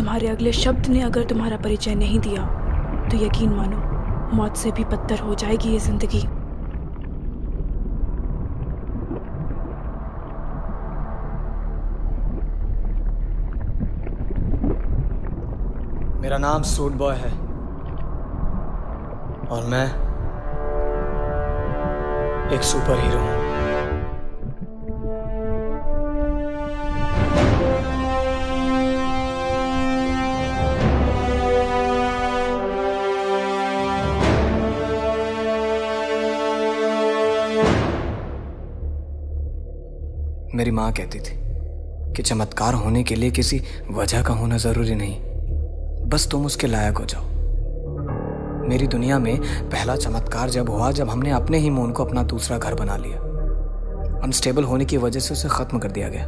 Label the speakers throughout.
Speaker 1: तुम्हारे अगले शब्द ने अगर तुम्हारा परिचय नहीं दिया तो यकीन मानो मौत से भी बदतर हो जाएगी ये जिंदगी।
Speaker 2: मेरा नाम सूट बॉय है और मैं एक सुपर हीरो हूं। मेरी माँ कहती थी कि चमत्कार होने के लिए किसी वजह का होना जरूरी नहीं, बस तुम उसके लायक हो जाओ। मेरी दुनिया में पहला चमत्कार जब हुआ जब हमने अपने ही मून को अपना दूसरा घर बना लिया। अनस्टेबल होने की वजह से उसे खत्म कर दिया गया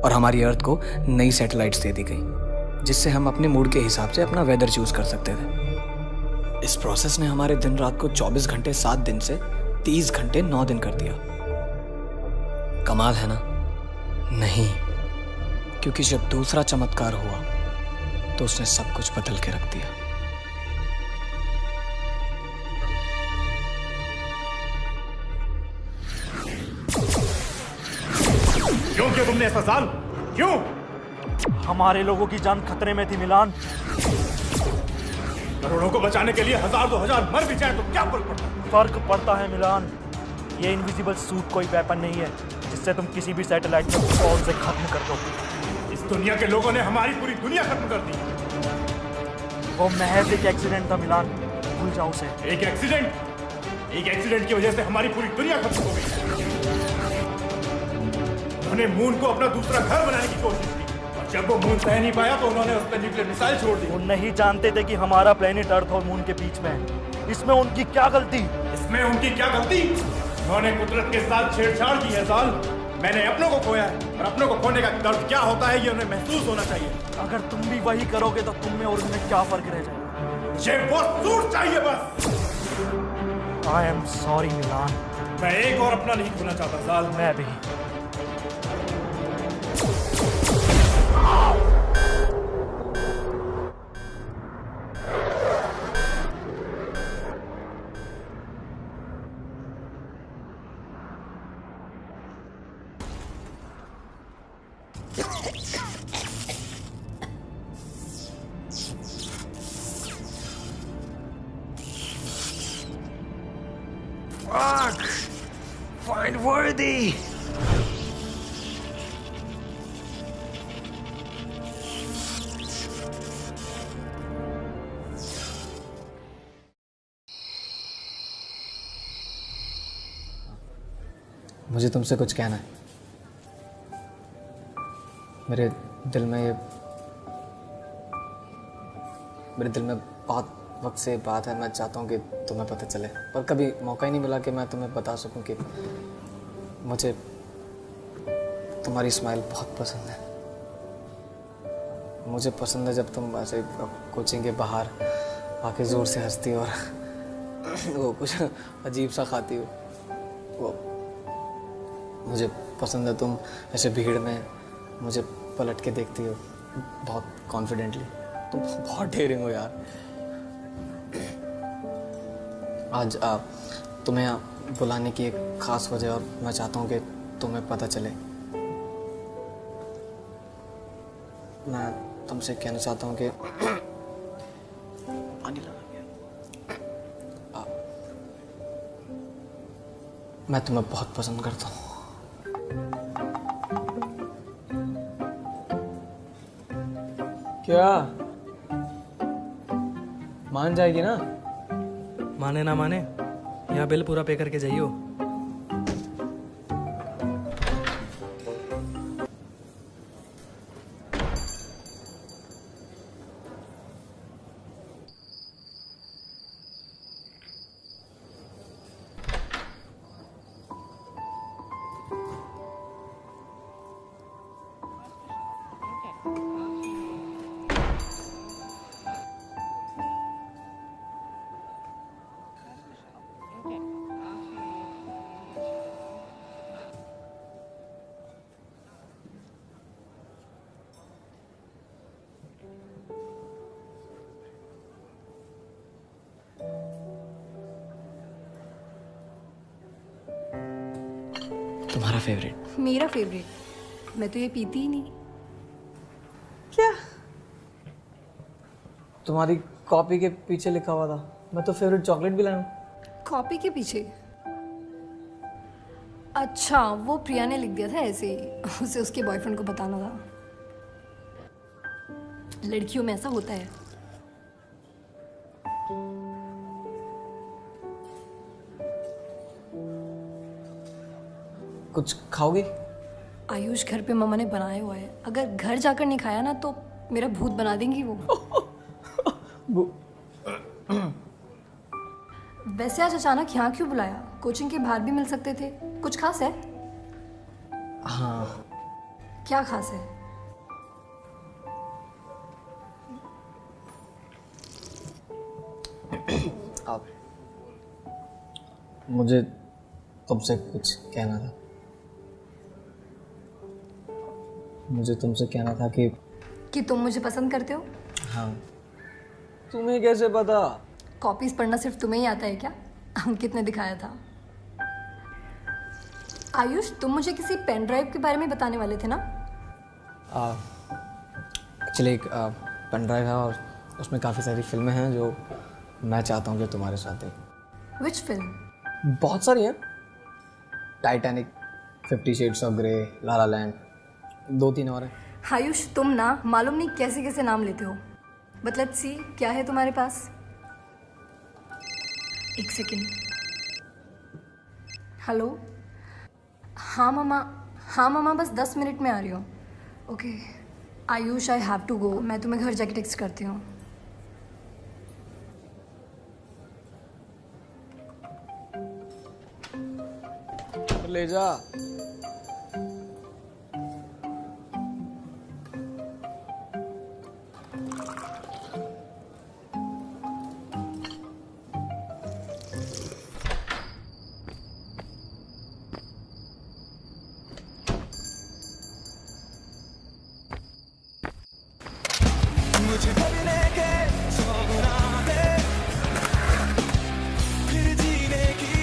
Speaker 2: और हमारी अर्थ को नई सैटेलाइट्स दे दी गई जिससे हम अपने मूड के हिसाब से अपना वेदर चूज कर सकते थे। इस प्रोसेस ने हमारे दिन रात को 24 घंटे 7 दिन से 30 घंटे 9 दिन कर दिया। कमाल है ना? नहीं, क्योंकि जब दूसरा चमत्कार हुआ तो उसने सब कुछ बदल के रख दिया।
Speaker 3: क्यों किया तुमने ऐसा साल? क्यों?
Speaker 4: हमारे लोगों की जान खतरे में थी मिलान।
Speaker 3: करोड़ों को बचाने के लिए 1000 2000 मर भी जाए तो क्या फर्क पड़ता है?
Speaker 4: फर्क पड़ता है मिलान। ये इनविजिबल सूट कोई वेपन नहीं है जिससे तुम किसी भी सैटेलाइट को फौज से खत्म कर दो।
Speaker 3: इस दुनिया के लोगों ने हमारी पूरी दुनिया खत्म कर दी।
Speaker 4: वो महज एक एक्सीडेंट था मिलान, भूल जाओ उसे।
Speaker 3: एक एक्सीडेंट की वजह से हमारी पूरी दुनिया खत्म हो गई। उन्होंने मून को अपना दूसरा घर बनाने की कोशिश की और जब वो मून सह नहीं पाया तो उन्होंने उस पर न्यूक्लियर मिसाइल छोड़ दी।
Speaker 4: वो नहीं जानते थे कि हमारा प्लेनेट अर्थ और मून के बीच में है। इसमें उनकी क्या गलती?
Speaker 3: उन्होंने कुदरत के साथ छेड़छाड़ की है साल। मैंने अपनों को खोया है और अपनों को खोने का दर्द क्या होता है ये उन्हें महसूस होना चाहिए।
Speaker 4: अगर तुम भी वही करोगे तो तुम में और उनमें क्या फर्क रह जाएगा?
Speaker 3: ये वो सूट चाहिए बस।
Speaker 4: आई एम सॉरी मिलान।
Speaker 3: मैं एक और अपना नहीं खोना चाहता साल।
Speaker 4: मैं भी।
Speaker 2: Fuck! Find worthy! मुझे तुमसे कुछ कहना है। मेरे दिल में बहुत वक्त से बात है। मैं चाहता हूँ कि तुम्हें पता चले, पर कभी मौका ही नहीं मिला कि मैं तुम्हें बता सकूं कि मुझे तुम्हारी स्माइल बहुत पसंद है। मुझे पसंद है जब तुम ऐसे कोचिंग के बाहर आके ज़ोर से हंसती हो और वो कुछ अजीब सा खाती हो। वो मुझे पसंद है तुम ऐसे भीड़ में मुझे पलट के देखती हो बहुत कॉन्फिडेंटली। तुम बहुत डेयरिंग हो यार। आज तुम्हें बुलाने की एक ख़ास वजह और मैं चाहता हूँ कि तुम्हें पता चले। मैं तुमसे कहना चाहता हूँ कि मैं तुम्हें बहुत पसंद करता हूँ। क्या मान जाएगी ना?
Speaker 5: माने ना माने, यहाँ बिल पूरा पे करके जाइयो।
Speaker 2: तुम्हारा फेवरेट?
Speaker 6: मेरा फेवरेट? मैं तो ये पीती ही नहीं।
Speaker 5: क्या? तुम्हारी कॉपी के पीछे लिखा हुआ था, मैं तो फेवरेट चॉकलेट भी लाया हूँ।
Speaker 6: कॉपी के पीछे? अच्छा, वो प्रिया ने लिख दिया था ऐसे ही, उसे उसके बॉयफ्रेंड को बताना था। लड़कियों में ऐसा होता है।
Speaker 5: कुछ खाओगी?
Speaker 6: आयुष, घर पे मम्मा ने बनाया हुआ है, अगर घर जाकर नहीं खाया ना तो मेरा भूत बना देंगी वो। वैसे आज अचानक यहाँ क्यों बुलाया? कोचिंग के बाहर भी मिल सकते थे। कुछ खास है?
Speaker 5: हाँ।
Speaker 6: क्या खास है?
Speaker 5: आप, मुझे तुमसे कुछ कहना था। मुझे तुमसे कहना था कि
Speaker 6: तुम मुझे पसंद करते हो?
Speaker 5: हाँ। तुम्हें कैसे पता?
Speaker 6: कॉपीज पढ़ना सिर्फ तुम्हें ही आता है क्या? अंकित ने दिखाया था। आयुष, तुम मुझे किसी पेन ड्राइव के बारे में बताने वाले थे ना?
Speaker 5: एक्चुअली एक पेन ड्राइव है और उसमें काफ़ी सारी फिल्में हैं जो मैं चाहता हूँ कि तुम्हारे साथ देख।
Speaker 6: Which film?
Speaker 5: बहुत सारी हैं। Titanic, 50 Shades of Grey, La La Land, 2-3 और हैं।
Speaker 6: आयुष, तुम ना मालूम नहीं कैसे कैसे नाम लेते हो। बट लेट्स सी, क्या है तुम्हारे पास? एक सेकेंड। हेलो। हाँ मामा, बस 10 मिनट में आ रही हूँ। Okay Ayush, I have to go. मैं तुम्हें घर जाके टेक्स्ट करती हूँ।
Speaker 5: ले जा।
Speaker 7: मुझे बनने के सपना है, फिर जीने की।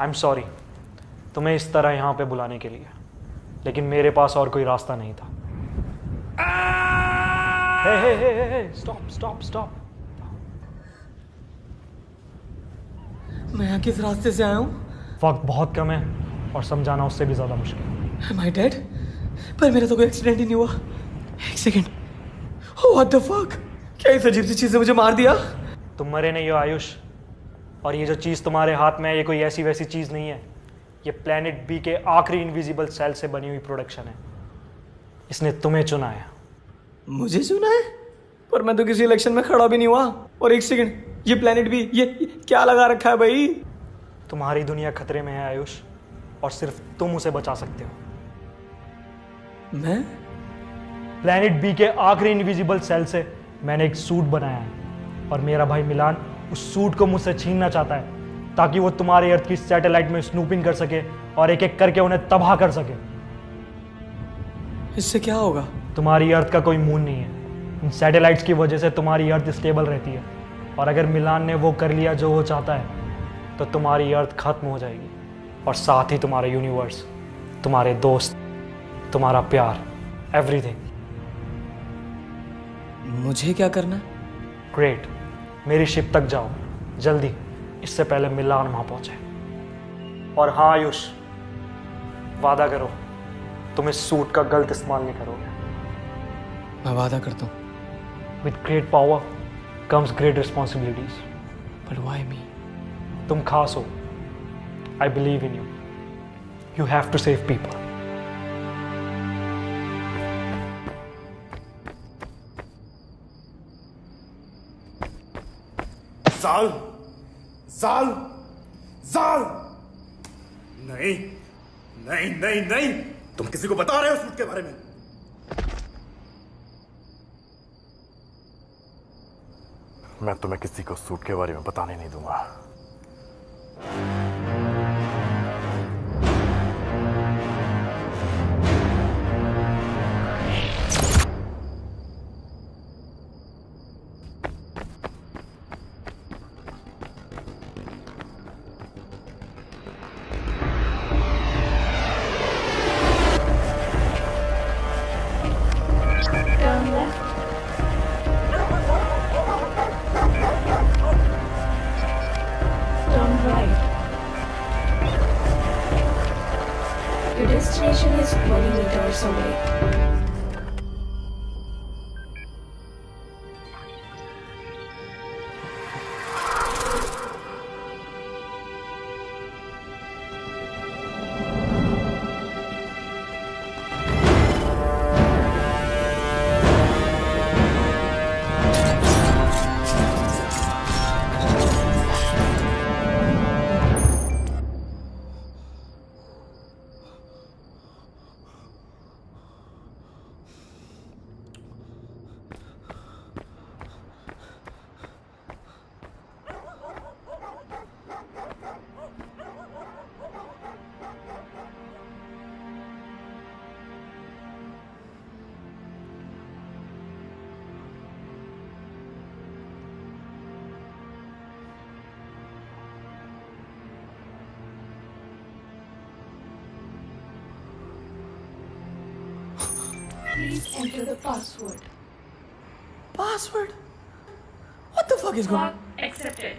Speaker 4: आई एम सॉरी तुम्हें इस तरह यहाँ पे बुलाने के लिए, लेकिन मेरे पास और कोई रास्ता नहीं था। हे हे हे हे, स्टॉप स्टॉप स्टॉप।
Speaker 5: मैं यहाँ किस रास्ते से आया हूँ?
Speaker 4: वक्त बहुत कम है और समझाना उससे भी ज़्यादा मुश्किल है।
Speaker 5: Am I dead? पर मेरा तो कोई एक्सीडेंट ही नहीं हुआ। एक सेकेंड, What the fuck? क्या इस अजीब सी चीज़ ने मुझे मार दिया?
Speaker 4: तुम मरे नहीं हो आयुष, और ये जो चीज़ तुम्हारे हाथ में है ये कोई ऐसी वैसी चीज़ नहीं है। ये प्लेनेट बी के आखिरी इनविजिबल सेल से बनी हुई प्रोडक्शन है। इसने तुम्हें चुना है।
Speaker 5: मुझे चुना है? पर मैं तो किसी इलेक्शन में खड़ा भी नहीं हुआ। और एक सेकेंड, ये प्लेनेट बी, ये क्या लगा रखा है भाई?
Speaker 4: तुम्हारी दुनिया खतरे में है आयुष, और सिर्फ तुम उसे बचा सकते हो।
Speaker 5: मैं?
Speaker 4: प्लैनेट बी के आखिरी इनविजिबल सेल से मैंने एक सूट बनाया है और मेरा भाई मिलान उस सूट को मुझसे छीनना चाहता है ताकि वो तुम्हारे अर्थ की सैटेलाइट में स्नूपिंग कर सके और एक एक करके उन्हें तबाह कर सके।
Speaker 5: इससे क्या होगा?
Speaker 4: तुम्हारी अर्थ का कोई मून नहीं है। इन सैटेलाइट्स की वजह से तुम्हारी अर्थ स्टेबल रहती है और अगर मिलान ने वो कर लिया जो वो चाहता है तो तुम्हारी अर्थ खत्म हो जाएगी और साथ ही तुम्हारा यूनिवर्स, तुम्हारे दोस्त, तुम्हारा प्यार, एवरीथिंग।
Speaker 5: मुझे क्या करना है?
Speaker 4: ग्रेट, मेरी शिप तक जाओ जल्दी, इससे पहले मिलान वहां पहुंचे। और हाँ आयुष, वादा करो तुम इस सूट का गलत इस्तेमाल नहीं करोगे।
Speaker 5: मैं वादा करता हूँ।
Speaker 4: With great power comes great responsibilities.
Speaker 5: But why me?
Speaker 4: तुम खास हो। I believe in you. You have to save people.
Speaker 3: साल साल साल नहीं नहीं नहीं नहीं, तुम किसी को बता रहे हो सूट के बारे में? मैं तुम्हें किसी को सूट के बारे में बताने नहीं दूंगा।
Speaker 1: Your destination is 20 meters away.
Speaker 8: Please enter the password.
Speaker 5: Password? What the fuck is going on?
Speaker 8: Accepted.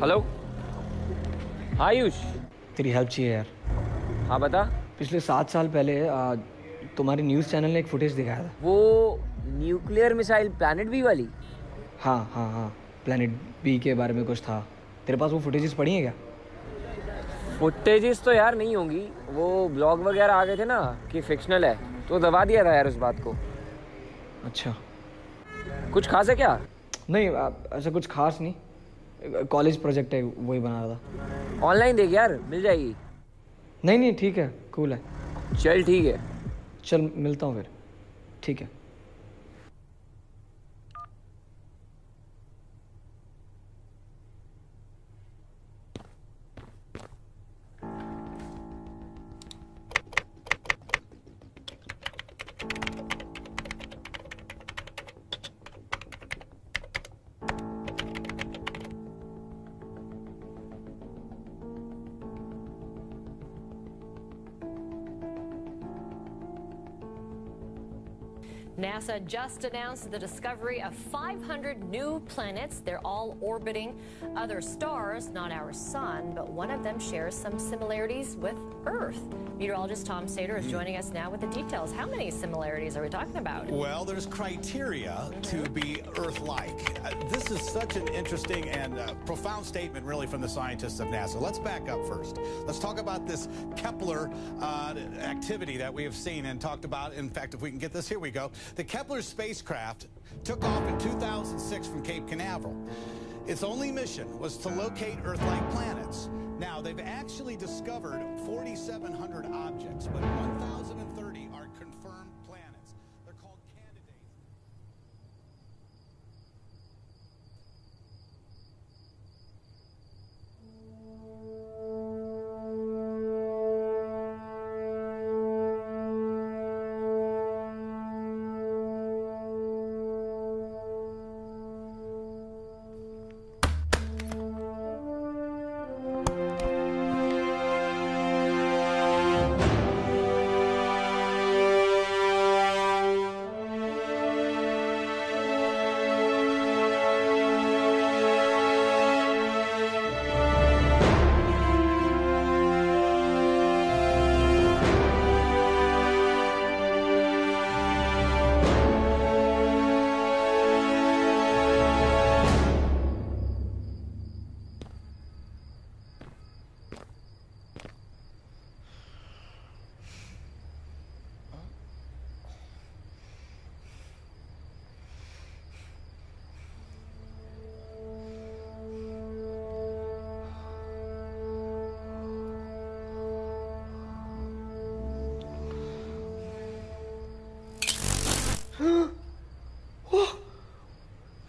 Speaker 9: Hello Ayush.
Speaker 5: तेरी हेल्प चाहिए यार।
Speaker 9: हाँ बता।
Speaker 5: पिछले 7 साल पहले तुम्हारी न्यूज़ चैनल ने एक फुटेज दिखाया था।
Speaker 9: वो न्यूक्लियर मिसाइल प्लैनेट बी वाली?
Speaker 5: हाँ हाँ हाँ, प्लैनेट बी के बारे में कुछ था। तेरे पास वो फुटेजेस पड़ी हैं क्या?
Speaker 9: फुटेजेस तो यार नहीं होंगी, वो ब्लॉग वगैरह आ गए थे ना कि फिक्शनल है, तो दबा दिया था यार उस बात को।
Speaker 5: अच्छा,
Speaker 9: कुछ खास है क्या?
Speaker 5: नहीं ऐसा कुछ खास नहीं, कॉलेज प्रोजेक्ट है, वही बना रहा था।
Speaker 9: ऑनलाइन देख यार, मिल जाएगी।
Speaker 5: नहीं नहीं ठीक है, कूल है।
Speaker 9: चल ठीक है,
Speaker 5: चल मिलता हूँ फिर। ठीक है।
Speaker 8: NASA just announced the discovery of 500 new planets. They're all orbiting other stars, not our sun, but one of them shares some similarities with Earth. Meteorologist Tom Sater is joining us now with the details. How many similarities are we talking about?
Speaker 10: Well, there's criteria to be Earth-like. This is such an interesting and profound statement, really, from the scientists of NASA. Let's back up first. Let's talk about this Kepler activity that we have seen and talked about. In fact, if we can get this, here we go. The Kepler spacecraft took off in 2006 from Cape Canaveral. Its only mission was to locate Earth-like planets. Now, they've actually discovered 4,700 objects, but 1,030 are confirmed planets. They're called candidates.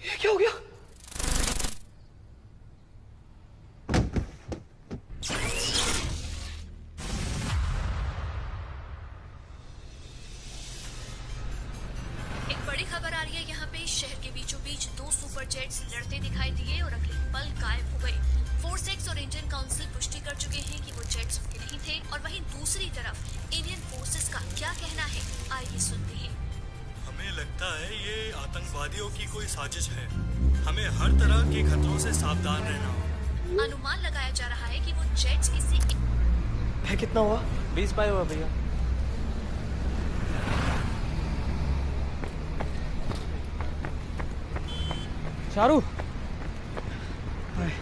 Speaker 5: ये क्या हो गया?
Speaker 11: एक बड़ी खबर आ रही है यहाँ पे। शहर के बीचों बीच दो सुपर जेट्स लड़ते दिखाई दिए और अगले पल गायब हो गए। फोर्सेक्स और इंडियन काउंसिल पुष्टि कर चुके हैं कि वो जेट्स उनके नहीं थे। और वहीं दूसरी तरफ इंडियन फोर्सेस का क्या कहना है, आइए सुनते हैं।
Speaker 12: हमें लगता है ये आतंकवादियों की कोई साजिश है। हमें हर तरह के खतरों से सावधान रहना होगा।
Speaker 11: अनुमान लगाया जा रहा है कि वो जेट्स किसी
Speaker 5: है कितना हुआ?
Speaker 9: 20 पाई हुआ भैया।
Speaker 5: चारू,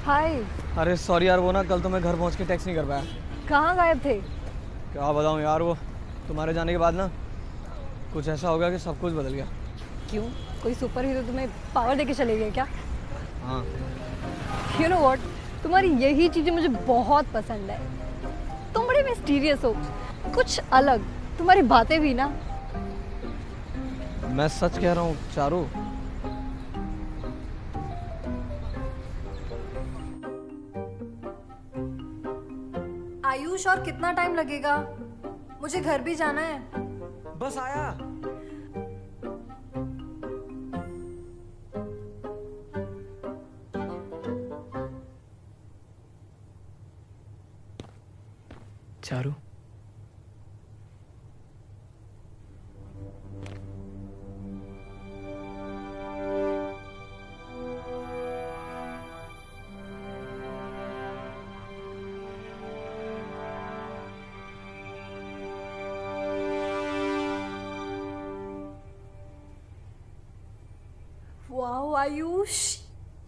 Speaker 6: हाय।
Speaker 5: अरे सॉरी यार, वो ना कल तो मैं घर पहुंच के टेक्स्ट नहीं कर पाया।
Speaker 6: कहाँ गायब थे?
Speaker 5: क्या बताऊं यार, वो तुम्हारे जाने के बाद ना कुछ ऐसा हो गया कि सब कुछ बदल गया।
Speaker 6: क्यों? कोई सुपर हीरो तुम्हें पावर देके चले गए क्या?
Speaker 5: हाँ।
Speaker 6: यू नो व्हाट, तुम्हारी यही चीजें मुझे बहुत पसंद है। तुम बड़े मिस्टीरियस हो, कुछ अलग। तुम्हारी बातें भी ना।
Speaker 5: मैं सच कह रहा हूँ चारू।
Speaker 6: आयुष, और कितना टाइम लगेगा? मुझे घर भी जाना है।
Speaker 5: बस आया।
Speaker 2: Charu,
Speaker 6: Wow, Ayush,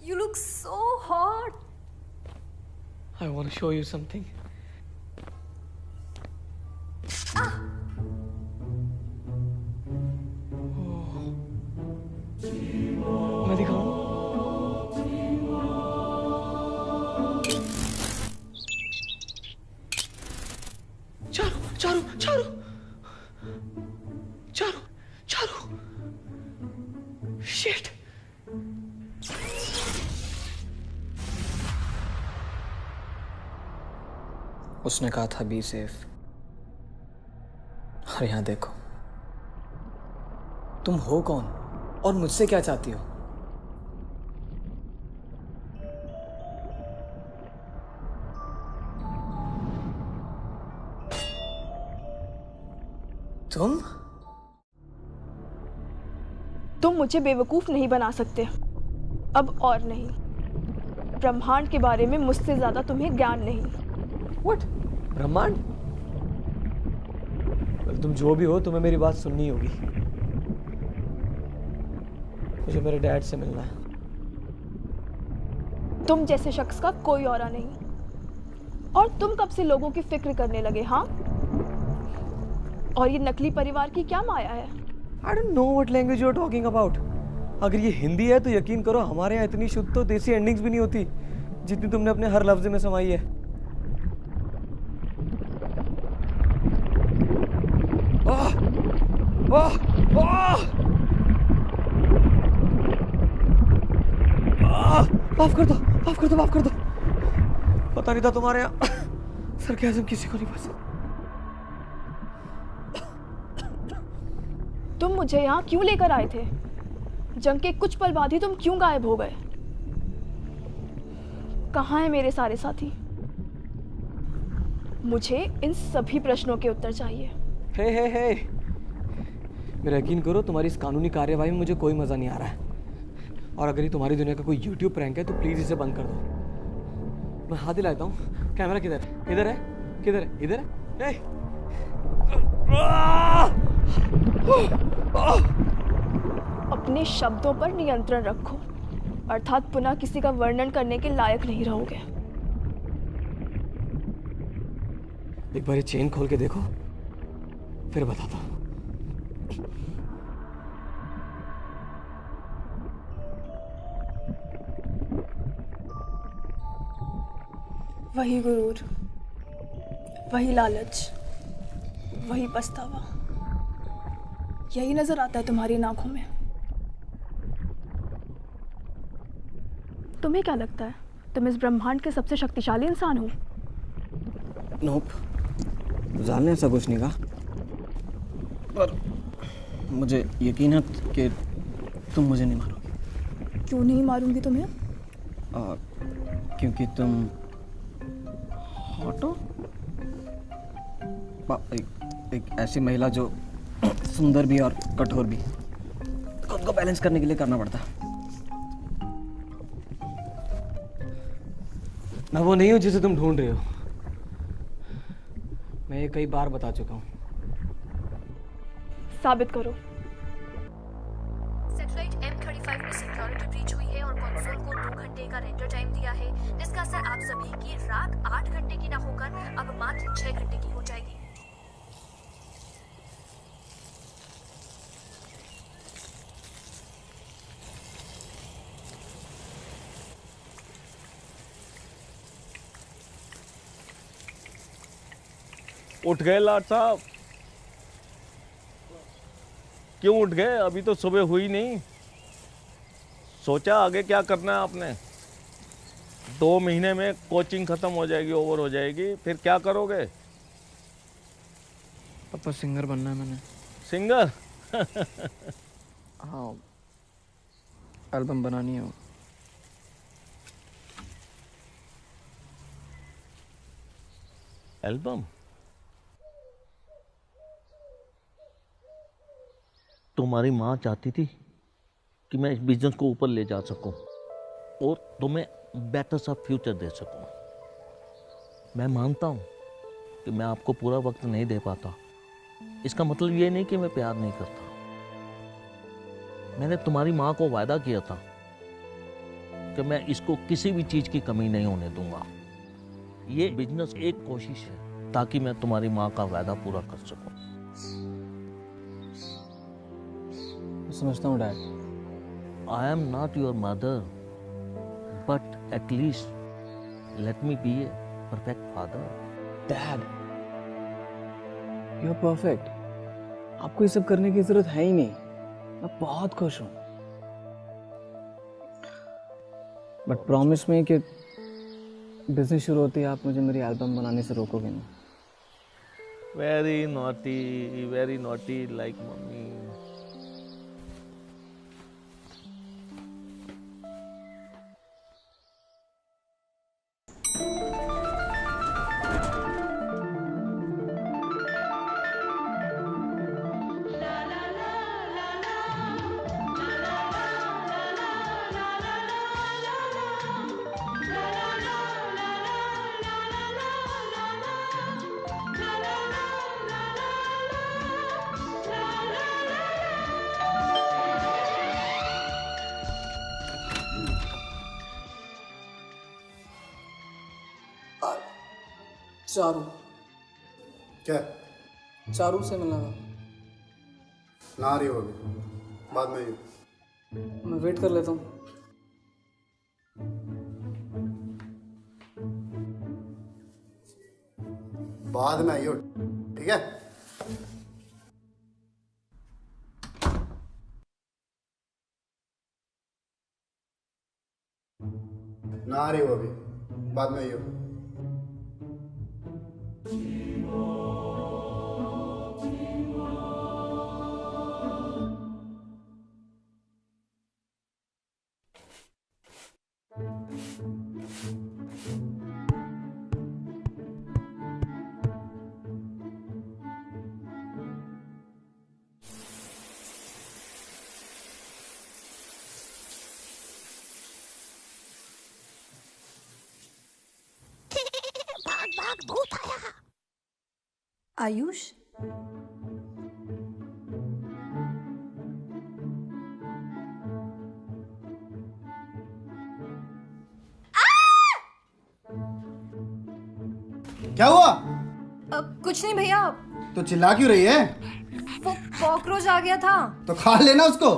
Speaker 6: you look so hot.
Speaker 5: I want to show you something. मैं दिखाऊं? चारू, चारू, चारू, चारू, चारू, शिट।
Speaker 2: उसने कहा था बी सेफ, और यहां देखो। तुम हो कौन और मुझसे क्या चाहती हो? तुम
Speaker 1: तुम मुझे बेवकूफ़ नहीं बना सकते, अब और नहीं। ब्रह्मांड के बारे में मुझसे ज़्यादा तुम्हें ज्ञान नहीं।
Speaker 5: What? ब्रह्मांड? तुम जो भी हो, तुम्हें मेरी बात सुननी होगी। मुझे मेरे डैड से मिलना है।
Speaker 1: तुम जैसे शख्स का कोई औरा नहीं। और तुम कब से लोगों की फिक्र करने लगे? हाँ, और ये नकली परिवार की क्या माया है?
Speaker 5: I don't know what language you are talking about. अगर ये हिंदी है तो यकीन करो हमारे यहाँ इतनी शुद्ध तो देसी एंडिंग्स भी नहीं होती जितनी तुमने अपने हर लफ्ज में समाई है। माफ कर दो, माफ कर दो, माफ कर दो। पता नहीं था तुम्हारे यहाँ सरकाज़म किसी को नहीं पसंद।
Speaker 1: तुम मुझे यहाँ क्यों लेकर आए थे? जंग के कुछ पल बाद ही तुम क्यों गायब हो गए? कहाँ हैं मेरे सारे साथी? मुझे इन सभी प्रश्नों के उत्तर चाहिए।
Speaker 5: हे मेरा यकीन करो, तुम्हारी इस कानूनी कार्यवाही में मुझे कोई मजा नहीं आ रहा है। और अगर ये तुम्हारी दुनिया का कोई YouTube प्रैंक है तो प्लीज इसे बंद कर दो। मैं हाथ दिलाता हूँ। कैमरा किधर है? इधर है? किधर है? इधर है?
Speaker 1: अपने शब्दों पर नियंत्रण रखो, अर्थात पुनः किसी का वर्णन करने के लायक नहीं रहोगे।
Speaker 5: एक बार ये चेन खोल के देखो, फिर बताता हूँ।
Speaker 1: वही गुरूर, वही लालच, वही पछतावा, यही नजर आता है तुम्हारी इन आंखों में। तुम्हें क्या लगता है तुम इस ब्रह्मांड के सबसे शक्तिशाली इंसान हो?
Speaker 2: नोप, जान ने ऐसा कुछ नहीं कहा, पर मुझे यकीन है कि तुम मुझे नहीं मारोगी।
Speaker 1: क्यों नहीं मारूंगी तुम्हें?
Speaker 2: क्योंकि तुम हॉट हो। एक ऐसी महिला जो सुंदर भी और कठोर भी, खुद को बैलेंस करने के लिए करना पड़ता है।
Speaker 5: मैं वो नहीं हूं जिसे तुम ढूंढ रहे हो। मैं ये कई बार बता चुका हूं।
Speaker 1: साबित करो।
Speaker 11: सैटेलाइट M35 में सिक्योरिटी ब्रीच हुई है और कंसोल को 2 घंटे का रेंडर टाइम दिया है, जिसका असर आप सभी की रात 8 घंटे की ना होकर अब मात्र 6 घंटे की हो जाएगी।
Speaker 13: उठ गए लाट साहब? क्यों उठ गए? अभी तो सुबह हुई नहीं। सोचा आगे क्या करना है आपने? 2 महीने में कोचिंग खत्म हो जाएगी, ओवर हो जाएगी, फिर क्या करोगे?
Speaker 2: पापा सिंगर बनना है मैंने।
Speaker 13: सिंगर?
Speaker 2: हाँ, एल्बम बनानी है।
Speaker 13: एल्बम? तुम्हारी माँ चाहती थी कि मैं इस बिजनेस को ऊपर ले जा सकूं और तुम्हें बेटर सा फ्यूचर दे सकूं। मैं मानता हूं कि मैं आपको पूरा वक्त नहीं दे पाता। इसका मतलब ये नहीं कि मैं प्यार नहीं करता। मैंने तुम्हारी माँ को वादा किया था कि मैं इसको किसी भी चीज़ की कमी नहीं होने दूंगा। ये बिजनेस एक कोशिश है ताकि मैं तुम्हारी माँ का वादा पूरा कर सकूं।
Speaker 2: समझता हूँ dad.
Speaker 13: I am not your mother, but at least let me be a perfect father.
Speaker 2: Dad, you're perfect. आपको ये सब करने की जरूरत है ही नहीं। मैं बहुत खुश हूँ। बट प्रॉमिस में कि बिजनेस शुरू होती है आप मुझे मेरी एल्बम बनाने से रोकोगे नहीं।
Speaker 13: Very naughty like mommy.
Speaker 5: Charu.
Speaker 3: क्या?
Speaker 5: चारू से मिलना था।
Speaker 3: ना आ रही हो अभी, बाद में ही।
Speaker 5: मैं वेट कर लेता हूँ।
Speaker 3: बाद में आइयो, ठीक है? ना आ रही हो अभी, बाद में आइयो।
Speaker 6: भूत आया। आयुष,
Speaker 3: क्या हुआ?
Speaker 6: कुछ नहीं भैया।
Speaker 3: तो चिल्ला क्यों रही है?
Speaker 6: वो कॉकरोच आ गया था।
Speaker 3: तो खा लेना उसको।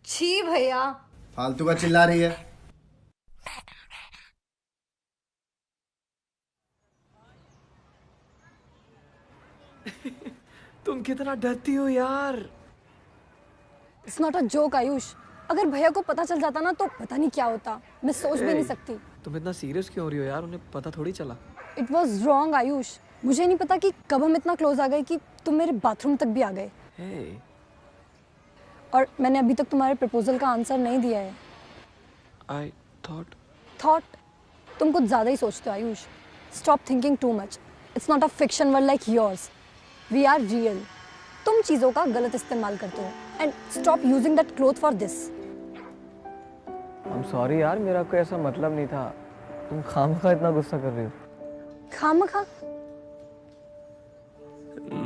Speaker 6: छी भैया।
Speaker 3: फालतू का चिल्ला रही है।
Speaker 5: तुम कितना डरती हो यार।
Speaker 6: It's not a joke Ayush. अगर भैया को पता चल जाता ना तो पता नहीं क्या होता। मैं सोच भी नहीं सकती।
Speaker 5: तुम इतना सीरियस क्यों हो रही हो यार? उन्हें पता थोड़ी चला।
Speaker 6: It was wrong Ayush. मुझे नहीं पता कि कब हम इतना क्लोज आ गए कि तुम मेरे बाथरूम तक भी आ गए।
Speaker 5: hey.
Speaker 6: और मैंने अभी तक तुम्हारे प्रपोजल का आंसर नहीं दिया है।
Speaker 5: I thought
Speaker 6: तुम कुछ ज्यादा ही सोचते हो Ayush. Stop thinking too much. It's not a fiction world like yours. We are real. तुम चीजों का गलत इस्तेमाल करते हो and stop using that cloth for this.
Speaker 5: I'm sorry यार, मेरा कोई ऐसा मतलब नहीं था। तुम खामखा इतना गुस्सा कर रही हो।
Speaker 6: खामखा?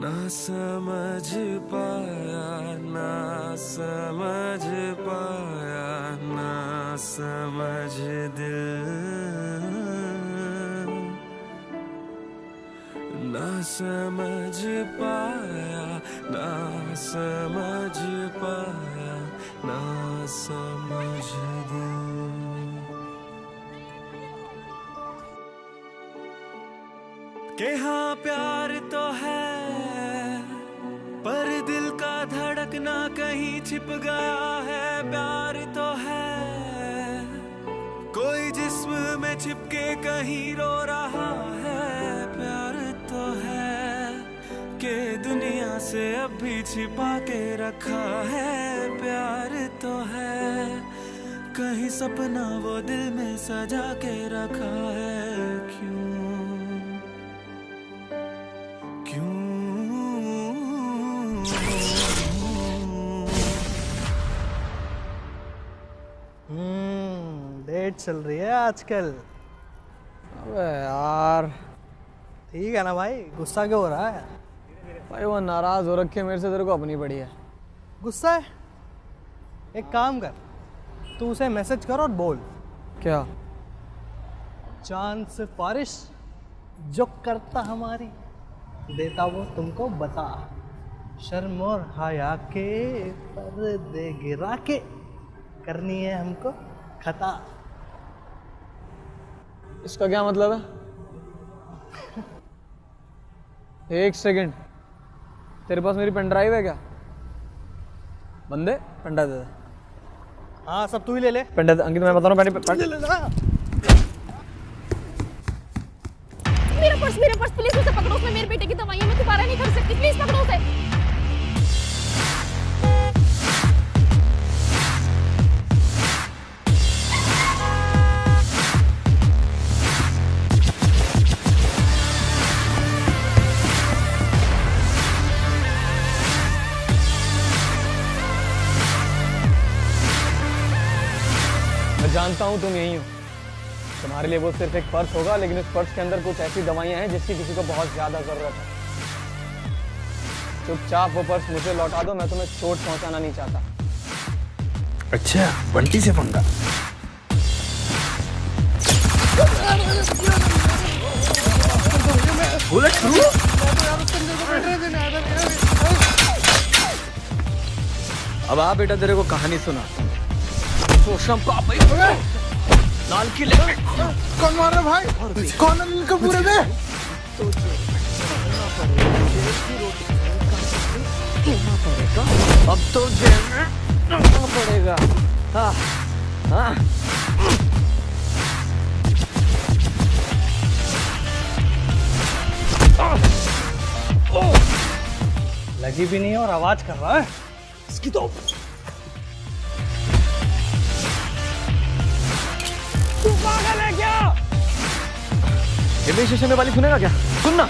Speaker 7: ना समझ पाया, ना समझ पाया, ना समझ दिल, ना समझ पाया, ना समझ पाया, ना समझ दिल। के हाँ प्यार तो है, पर दिल का धड़कना कहीं छिप गया है। प्यार तो है, कोई जिस्म में छिपके कहीं रो रहा है। प्यार तो है, के दुनिया से अब भी छिपा के रखा है। प्यार तो है, कहीं सपना वो दिल में सजा के रखा है। क्यों
Speaker 14: डेट चल रही है आजकल।
Speaker 5: अबे यार,
Speaker 14: ठीक है ना भाई, गुस्सा क्यों हो रहा है?
Speaker 5: भाई वो नाराज हो रखे मेरे से, तेरे को अपनी पड़ी है।
Speaker 14: गुस्सा है? एक काम कर, तू उसे मैसेज कर और बोल।
Speaker 5: क्या?
Speaker 14: चांद से बारिश जो करता हमारी, देता वो तुमको बता। शर्म और हया के पर्दे गिरा के करनी है हमको खता।
Speaker 5: इसका क्या मतलब है? एक सेकंड, तेरे पास मेरी पेन ड्राइव है क्या? बंदे पेन ड्राइव दे दे।
Speaker 14: हाँ सब तू ही ले ले।
Speaker 5: पेन ड्राइव अंकित, मैं बता रहा हूँ।
Speaker 1: मेरा पर्स प्लीज उसे पकड़ो। उसमें मेरे बेटे की दवाइयां मैं दोबारा नहीं कर सकती। प्लीज पकड़ो उसे।
Speaker 5: मैं जानता हूँ तुम यही हो। तुम्हारे लिए वो सिर्फ एक पर्स होगा, लेकिन उस पर्स के अंदर कुछ ऐसी दवाइयाँ हैं जिसकी किसी को बहुत ज्यादा जरूरत है। चुपचाप वो पर्स मुझे लौटा दो, मैं तुम्हें चोट पहुंचाना नहीं चाहता।
Speaker 3: अच्छा, बंटी से पंगा।
Speaker 5: Bullet proof? अब आ बेटा, तेरे को कहानी सुना। लाल किले में
Speaker 14: कौन मार रहा भाई? कौन है इनके पूरे में?
Speaker 5: अब तो जेल में रहना पड़ेगा। हाँ हाँ।
Speaker 14: लगी भी नहीं और आवाज कर रहा है।
Speaker 5: इसकी तो तू पागल है क्या? रेलवे स्टेशन में वाली सुनेगा क्या? सुनना।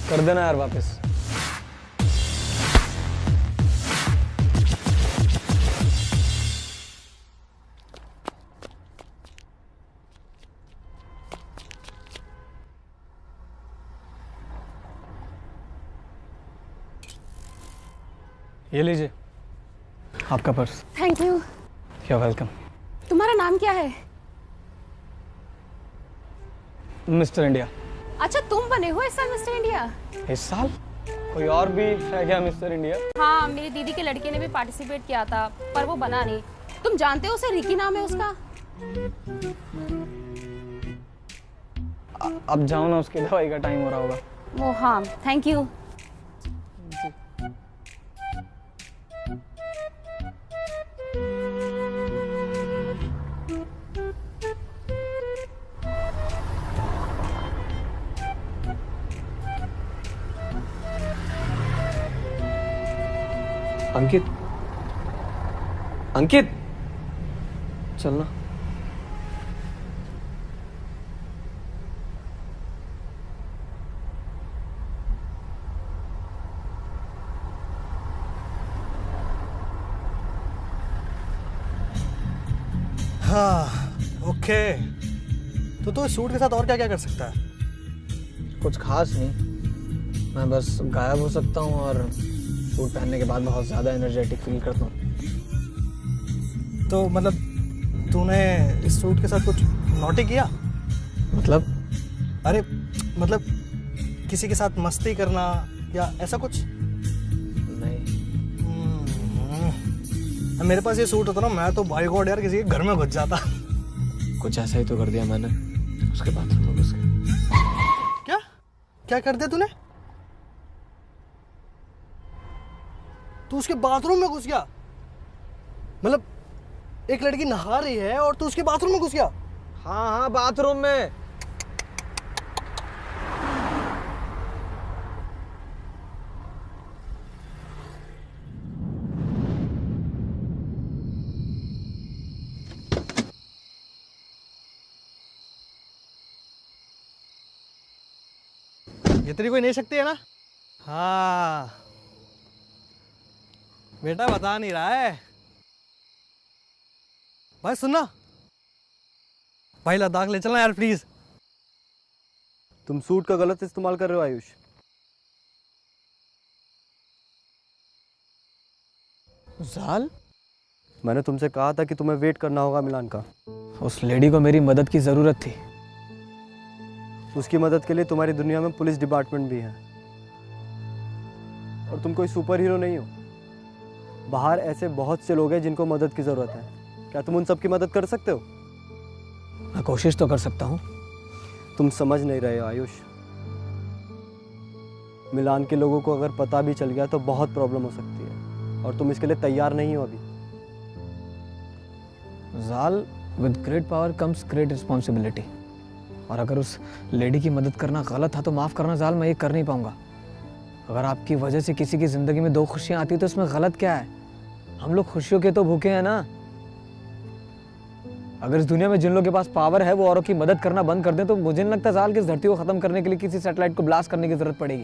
Speaker 5: कर देना यार वापस।
Speaker 14: ये लीजिए आपका purse.
Speaker 1: Thank you.
Speaker 14: You welcome.
Speaker 1: तुम्हारा नाम क्या है?
Speaker 14: Mister India.
Speaker 1: अच्छा, तुम बने हो इस साल मिस्टर इंडिया?
Speaker 14: इस साल? कोई और भी है क्या मिस्टर इंडिया?
Speaker 1: हाँ, मेरी दीदी के लड़के ने भी पार्टिसिपेट किया था पर वो बना नहीं। तुम जानते हो उसे? रिकी नाम है उसका।
Speaker 14: अब जाओ ना, उसकी दवाई का टाइम हो रहा होगा।
Speaker 1: वो हाँ, थैंक यू।
Speaker 5: अंकित, अंकित, चलना।
Speaker 14: हाँ, ओके। तो इस सूट के साथ और क्या क्या कर सकता है?
Speaker 2: कुछ खास नहीं, मैं बस गायब हो सकता हूँ और सूट पहनने के बाद बहुत ज़्यादा एनर्जेटिक फील करता हूँ।
Speaker 14: तो मतलब तूने इस सूट के साथ कुछ नॉटी किया?
Speaker 2: मतलब?
Speaker 14: अरे मतलब किसी के साथ मस्ती करना या ऐसा कुछ?
Speaker 2: नहीं।
Speaker 14: मेरे पास ये सूट होता ना, मैं तो भाई गॉड यार किसी के घर में घुस जाता।
Speaker 2: कुछ ऐसा ही तो कर दिया मैंने, उसके बाथरूम में घुस के।
Speaker 14: क्या क्या कर दिया तूने? तू उसके बाथरूम में घुस गया? मतलब एक लड़की नहा रही है और तू उसके बाथरूम में घुस गया?
Speaker 5: हाँ हाँ, बाथरूम में।
Speaker 14: ये तेरी कोई नहीं सकती है ना? हाँ बेटा, बता नहीं रहा है भाई। सुनना भाई, लद्दाख ले चलना यार प्लीज।
Speaker 15: तुम सूट का गलत इस्तेमाल कर रहे हो आयुष।
Speaker 2: जाल,
Speaker 15: मैंने तुमसे कहा था कि तुम्हें वेट करना होगा मिलान का।
Speaker 2: उस लेडी को मेरी मदद की जरूरत थी।
Speaker 15: उसकी मदद के लिए तुम्हारी दुनिया में पुलिस डिपार्टमेंट भी है और तुम कोई सुपर हीरो नहीं हो। बाहर ऐसे बहुत से लोग हैं जिनको मदद की जरूरत है। क्या तुम उन सब की मदद कर सकते हो?
Speaker 2: मैं कोशिश तो कर सकता हूँ।
Speaker 15: तुम समझ नहीं रहे हो आयुष। मिलान के लोगों को अगर पता भी चल गया तो बहुत प्रॉब्लम हो सकती है और तुम इसके लिए तैयार नहीं हो अभी।
Speaker 2: जाल, with great power comes great responsibility. और अगर उस लेडी की मदद करना गलत था तो माफ़ करना जाल, मैं ये कर नहीं पाऊंगा। अगर आपकी वजह से किसी की ज़िंदगी में दो खुशियाँ आती तो इसमें गलत क्या है? हम लोग खुशियों के तो भूखे हैं ना। अगर इस दुनिया में जिन लोगों के पास पावर है वो औरों की मदद करना बंद कर दें तो मुझे नहीं लगता जाल कि इस धरती को ख़त्म करने के लिए किसी सैटेलाइट को ब्लास्ट करने की ज़रूरत पड़ेगी।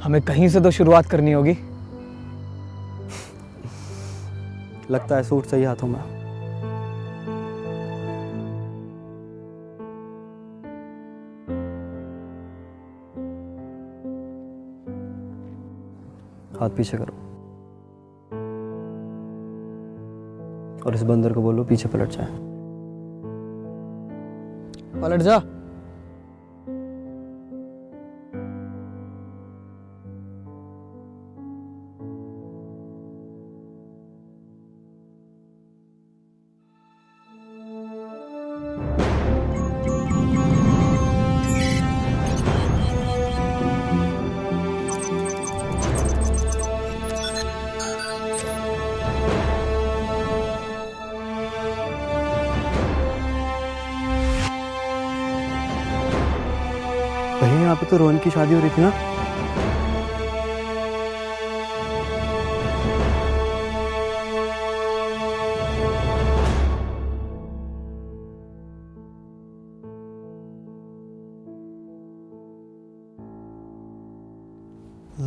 Speaker 2: हमें कहीं से तो शुरुआत करनी होगी।
Speaker 15: लगता है सूट सही हाथों में। हाथ पीछे करो। और इस बंदर को बोलो पीछे पलट जाए।
Speaker 14: पलट जा।
Speaker 15: भैया यहाँ पे तो रोहन की शादी हो रही थी ना?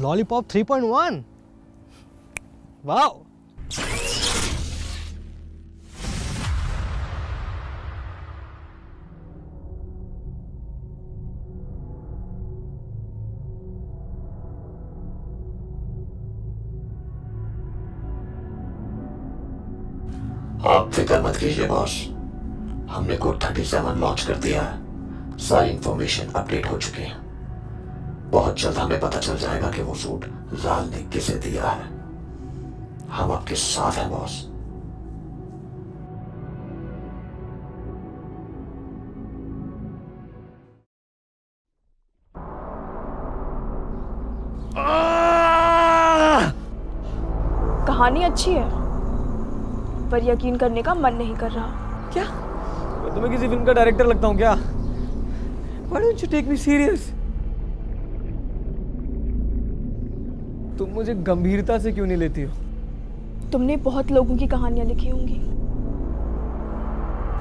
Speaker 14: Lollipop 3.1 wow.
Speaker 16: आप फिक्र मत कीजिए बॉस, हमने कोड 37 लॉन्च कर दिया है। सारी इंफॉर्मेशन अपडेट हो चुकी है। बहुत जल्द हमें पता चल जाएगा कि वो सूट जाल ने किसे दिया है। हम आपके साथ हैं बॉस।
Speaker 1: कहानी अच्छी है पर यकीन करने का मन नहीं कर रहा।
Speaker 5: क्या मैं तुम्हें किसी फिल्म का डायरेक्टर लगता हूँ क्या? Why don't you take me serious? तुम मुझे गंभीरता से क्यों नहीं लेती हो?
Speaker 1: तुमने बहुत लोगों की कहानियां लिखी होंगी,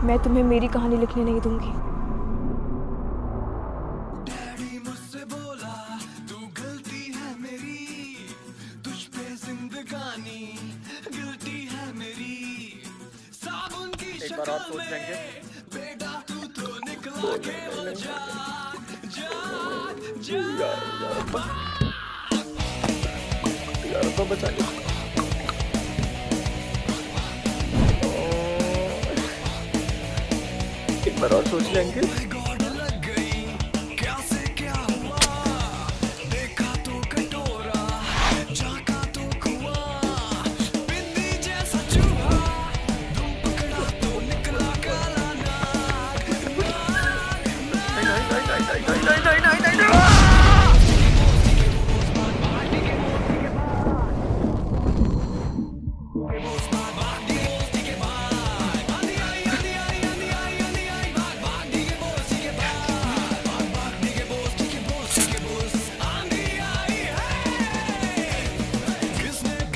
Speaker 1: मैं तुम्हें मेरी कहानी लिखने नहीं दूंगी।
Speaker 5: एक बार और सोच लेंगे। यार तो बचा लिया। एक बार और सोच लेंगे।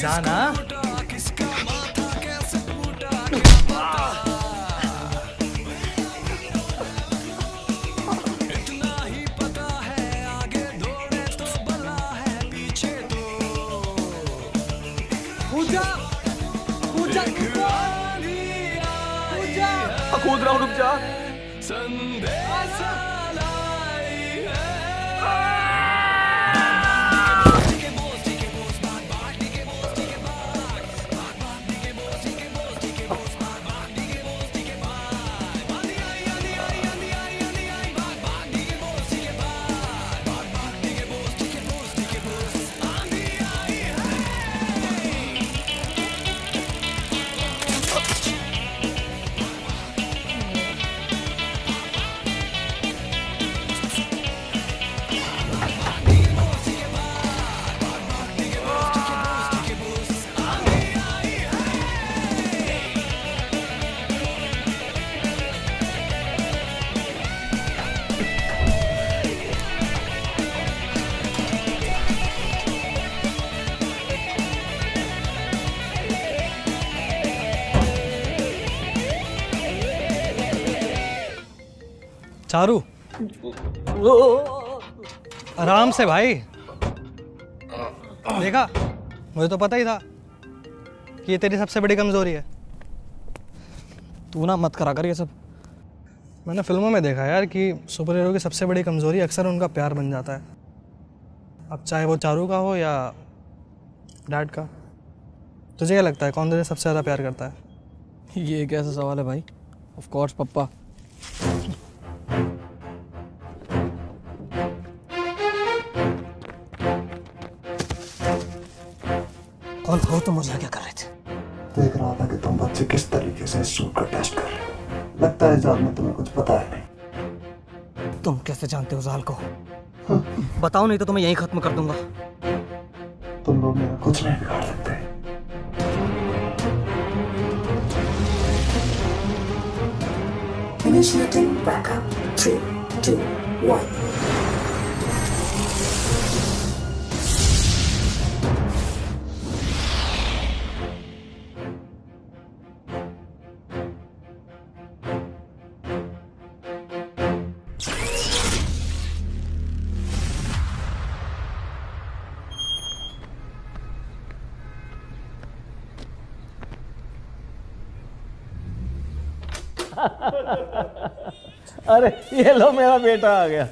Speaker 14: जाना
Speaker 5: कूद रहा हूँ, रुक जा।
Speaker 14: चारू आराम से भाई। देखा, मुझे तो पता ही था कि ये तेरी सबसे बड़ी कमजोरी है। तू ना मत करा कर ये सब। मैंने फिल्मों में देखा यार कि सुपर हीरो की सबसे बड़ी कमजोरी अक्सर उनका प्यार बन जाता है। अब चाहे वो चारू का हो या डैड का। तुझे क्या लगता है कौन तुझे सबसे ज़्यादा प्यार करता है?
Speaker 5: ये कैसा सवाल है भाई? ऑफ कोर्स पप्पा।
Speaker 15: कौन हो तुम और यहाँ क्या कर रहे थे?
Speaker 16: देख रहा था कि तुम बच्चे किस तरीके से इस सूट का टेस्ट कर रहे हो। लगता है जाल में तुम्हें कुछ पता है नहीं।
Speaker 15: तुम कैसे जानते हो जाल को? बताओ नहीं तो तुम्हें यहीं खत्म कर दूंगा।
Speaker 16: तुम लोग मेरा कुछ नहीं बिगाड़ सकते।
Speaker 17: Initiating backup. 3, 2, 1.
Speaker 13: अरे ये लो मेरा बेटा आ गया।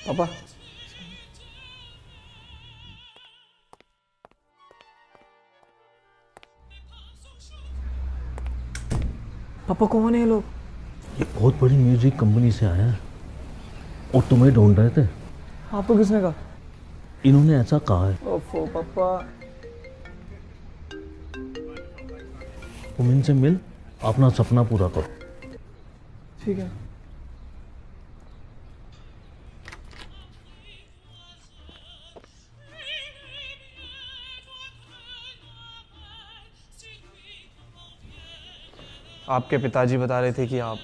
Speaker 5: पापा पापा कौन है ये लोग?
Speaker 13: ये बहुत बड़ी म्यूजिक कंपनी से आया है और तुम्हें ढूंढ रहे थे।
Speaker 5: आपको किसने कहा?
Speaker 13: इन्होंने ऐसा कहा है।
Speaker 5: ओफो पापा।
Speaker 13: तुम इनसे मिल, अपना सपना पूरा करो।
Speaker 5: ठीक है।
Speaker 18: आपके पिताजी बता रहे थे कि आप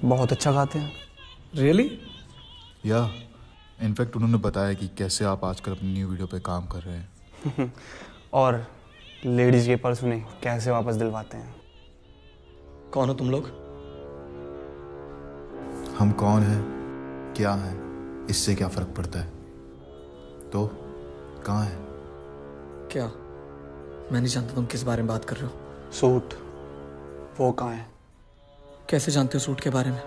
Speaker 18: बहुत अच्छा गाते हैं।
Speaker 5: रियली?
Speaker 19: या इनफैक्ट उन्होंने बताया कि कैसे आप आजकल अपनी न्यू वीडियो पे काम कर रहे हैं।
Speaker 18: और लेडीज के पर्स उन्हें कैसे वापस दिलवाते हैं।
Speaker 5: कौन हो तुम लोग?
Speaker 19: हम कौन हैं, क्या हैं, इससे क्या फर्क पड़ता है? तो कहाँ है?
Speaker 5: क्या? मैं नहीं जानता तुम किस बारे में बात कर रहे हो।
Speaker 18: सूट वो कहाँ है?
Speaker 5: कैसे जानते हो सूट के बारे में?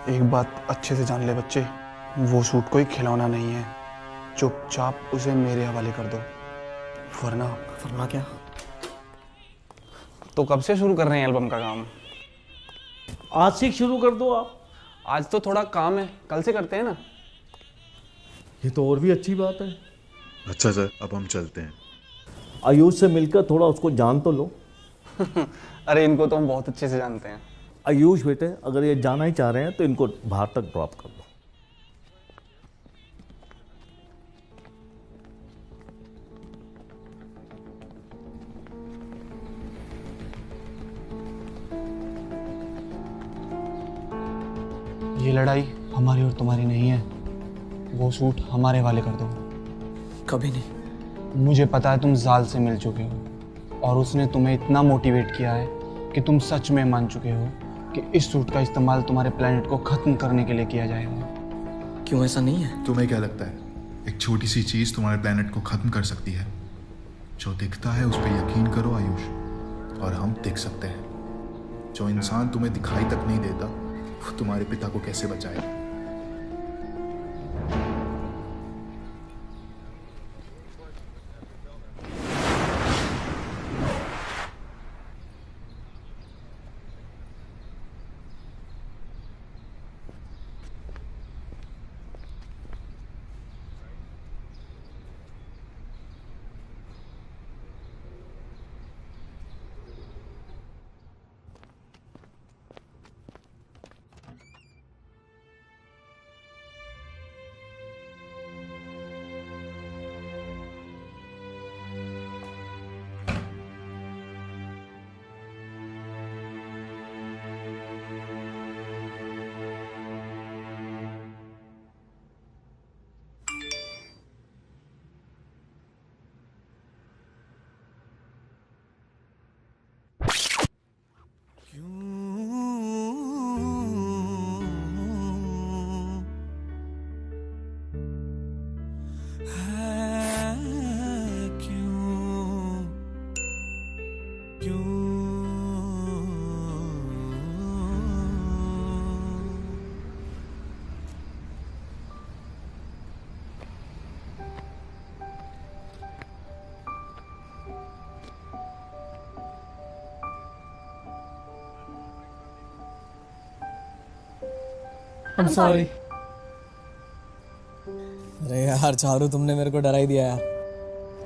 Speaker 18: एक बात अच्छे से जान ले बच्चे, वो सूट कोई खिलौना नहीं है। चुपचाप उसे मेरे हवाले कर दो, वरना
Speaker 5: क्या?
Speaker 18: तो कब से शुरू कर रहे हैं एल्बम का काम?
Speaker 13: आज से शुरू कर दो आप।
Speaker 18: आज तो थोड़ा काम है, कल से करते हैं ना।
Speaker 13: ये तो और भी अच्छी बात है।
Speaker 19: अच्छा सर, अब हम चलते हैं।
Speaker 13: आयुष से मिलकर थोड़ा उसको जान तो लो।
Speaker 18: अरे इनको तो हम बहुत अच्छे से जानते हैं।
Speaker 13: आयुष बेटे, अगर ये जाना ही चाह रहे हैं तो इनको बाहर तक ड्रॉप कर दो।
Speaker 18: ये लड़ाई हमारी और तुम्हारी नहीं है। वो सूट हमारे वाले कर दो।
Speaker 5: कभी नहीं।
Speaker 18: मुझे पता है तुम जाल से मिल चुके हो और उसने तुम्हें इतना मोटिवेट किया है कि तुम सच में मान चुके हो कि इस सूट का इस्तेमाल तुम्हारे प्लेनेट को खत्म करने के लिए किया जाएगा।
Speaker 5: क्यों ऐसा नहीं है?
Speaker 19: तुम्हें क्या लगता है एक छोटी सी चीज तुम्हारे प्लेनेट को खत्म कर सकती है? जो दिखता है उस पर यकीन करो आयुष, और हम दिख सकते हैं। जो इंसान तुम्हें दिखाई तक नहीं देता वो तुम्हारे पिता को कैसे बचाएगा?
Speaker 5: I'm sorry. अरे यार चारू, तुमने मेरे को डरा ही दिया यार।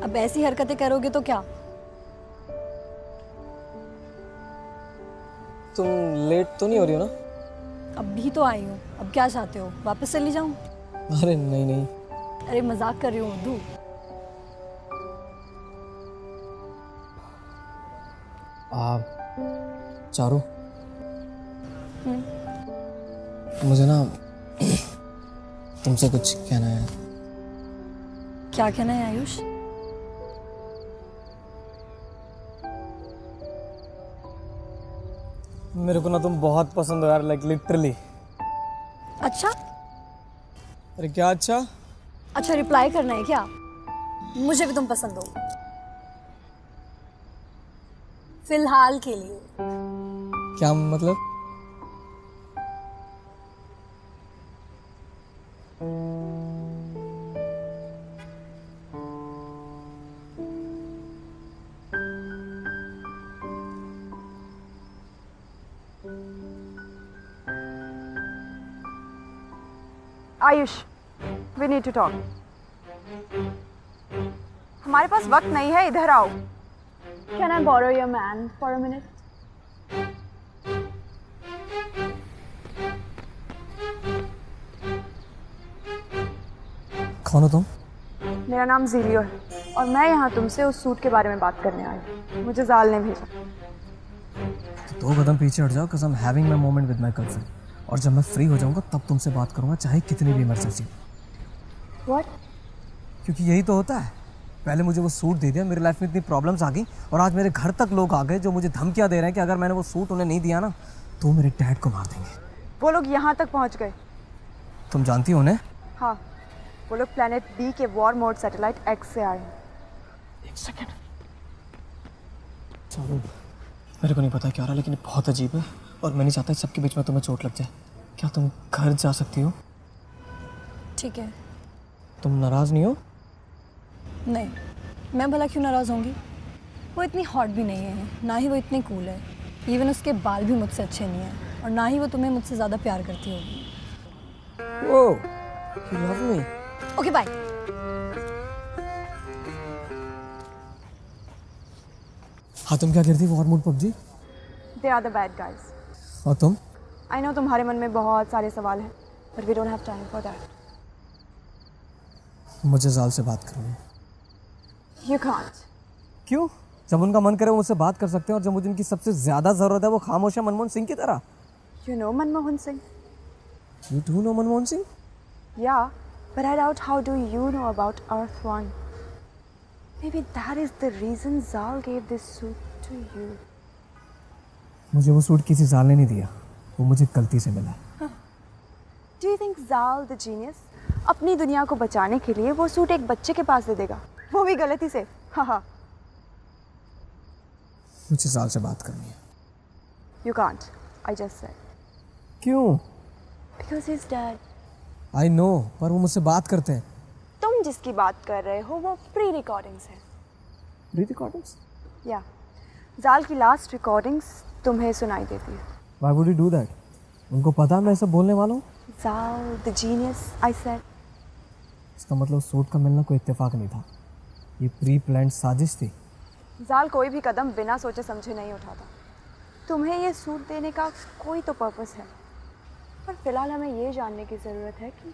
Speaker 6: अब ऐसी हरकतें करोगे तो क्या?
Speaker 5: तुम लेट तो नहीं हो रही हो ना?
Speaker 6: अभी तो आई हूँ, अब क्या चाहते हो, वापस चली जाऊँ?
Speaker 5: अरे नहीं नहीं।
Speaker 6: अरे मजाक कर रही हूँ उर्दू।
Speaker 5: चारू, मुझे ना तुमसे कुछ कहना है।
Speaker 6: क्या कहना है आयुष?
Speaker 5: मेरे को ना तुम बहुत पसंद हो यार, लाइक लिटरली।
Speaker 6: अच्छा?
Speaker 5: अरे क्या अच्छा?
Speaker 6: अच्छा रिप्लाई करना है क्या? मुझे भी तुम पसंद हो, फिलहाल के लिए।
Speaker 5: क्या मतलब?
Speaker 20: Ayush, we need to talk. हमारे पास वक्त नहीं है, इधर आओ। Can I borrow your man for a minute?
Speaker 5: कौन हो तुम?
Speaker 20: मेरा नाम ज़ीलियो है और मैं यहाँ तुमसे उस सूट के बारे में बात करने आई हूँ। मुझे जाल ने भेजा।
Speaker 5: तो 2 कदम पीछे हट जाओ, cause I'm having my moment with my girlfriend. और जब मैं फ्री हो जाऊंगा तब तुमसे बात करूंगा, चाहे कितनी भी इमरजेंसी।
Speaker 20: What?
Speaker 5: क्योंकि यही तो होता है। पहले मुझे वो सूट दे दिया, मेरी लाइफ में इतनी प्रॉब्लम्स आ गई, और आज मेरे घर तक लोग आ गए जो मुझे धमकियां दे रहे हैं कि अगर मैंने वो सूट उन्हें नहीं दिया ना तो मेरे डैड को मार देंगे।
Speaker 20: वो लोग यहाँ तक पहुँच गए।
Speaker 5: तुम जानती हो उन्हें?
Speaker 20: हाँ, वो लोग प्लेनेट बी के वॉर मोड सैटेलाइट एक्स से आए हैं।
Speaker 5: एक सेकेंड। चलो, मेरे को नहीं पता क्या हो रहा, लेकिन बहुत अजीब है और मैं नहीं चाहता इस सबके बीच में तुम्हें चोट लग जाए। क्या तुम घर जा सकती हो?
Speaker 6: ठीक है।
Speaker 5: तुम नाराज नहीं हो?
Speaker 6: नहीं, मैं भला क्यों नाराज होंगी? वो इतनी हॉट भी नहीं है, ना ही वो इतनी कूल है। इवन उसके बाल भी मुझसे अच्छे नहीं हैं, और ना ही वो तुम्हें मुझसे ज़्यादा प्यार करती होगी।
Speaker 5: Oh, you love me.
Speaker 6: Okay bye.
Speaker 5: हाँ, तुम क्या करती हो? War mode PUBG?
Speaker 20: They are the bad guys.
Speaker 5: और तुम?
Speaker 20: I know तुम्हारे मन में बहुत सारे सवाल हैं, but we don't have time for that.
Speaker 5: मुझे जाल से बात करनी है।
Speaker 20: You can't.
Speaker 5: क्यों? जब उनका मन करे वो मुझसे बात कर सकते हैं, और जब मुझे उनकी सबसे ज्यादा जरूरत है वो खामोश है मनमोहन सिंह की तरह।
Speaker 20: You know Manmohan Singh?
Speaker 5: You do know Manmohan Singh?
Speaker 20: Yeah, but I doubt how do you know about Earth One. Maybe that is the reason Zal gave this suit to you.
Speaker 5: मुझे वो सूट किसी जाल ने नहीं दिया, वो मुझे गलती से मिला।
Speaker 20: Do you think Zal the genius अपनी दुनिया को बचाने के लिए वो सूट एक बच्चे के पास दे देगा, वो भी गलती से? हाँ।
Speaker 5: मुझे जाल से बात करनी है।
Speaker 20: You can't. I just said.
Speaker 5: क्यों?
Speaker 20: Because he's dead.
Speaker 5: I know, पर वो मुझसे बात करते हैं।
Speaker 20: तुम जिसकी बात कर रहे हो वो प्री रिकॉर्डिंग्स है।
Speaker 5: Pre recordings?
Speaker 20: या जाल की लास्ट रिकॉर्डिंग्स तुम्हें सुनाई देती है।
Speaker 5: Why would he do that? उनको पता मैं ऐसा बोलने वाला हूँ?
Speaker 20: Zal the genius, I said.
Speaker 5: इसका मतलब सूट का मिलना कोई इत्तेफाक नहीं था, ये प्री प्लान्ड साजिश थी।
Speaker 20: जाल कोई भी कदम बिना सोचे समझे नहीं उठाता। तुम्हें ये सूट देने का कोई तो पर्पस है, पर फिलहाल हमें ये जानने की ज़रूरत है कि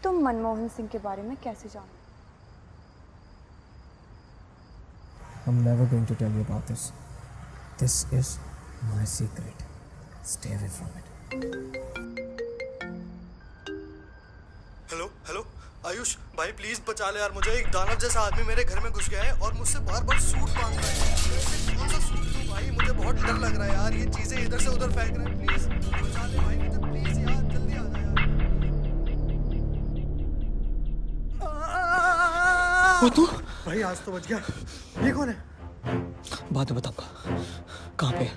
Speaker 20: तुम मनमोहन सिंह के बारे में कैसे जानते?
Speaker 5: I'm never going to tell you about this. This is my secret. Stay away from it.
Speaker 12: Hello hello Ayush भाई, प्लीज बचा ले यार मुझे। एक दानव जैसा आदमी मेरे घर में घुस गया है और मुझसे बार बार सूट मांग रहा है। मैं कौन सा सूट दूं भाई? मुझे बहुत डर लग रहा है यार, ये चीजें इधर से उधर फेंक रहे हैं। प्लीज बचा ले भाई मुझे, प्लीज यार, जल्दी आ जा यार।
Speaker 18: वो तू? भाई आज तो बच गया। ये कौन है?
Speaker 5: बाद में बताऊंगा। कहाँ पे?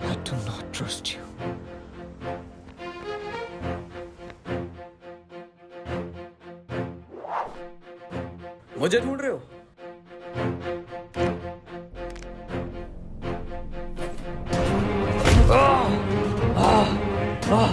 Speaker 5: I do not trust you. मुझे ढूंढ रहे हो? तुमने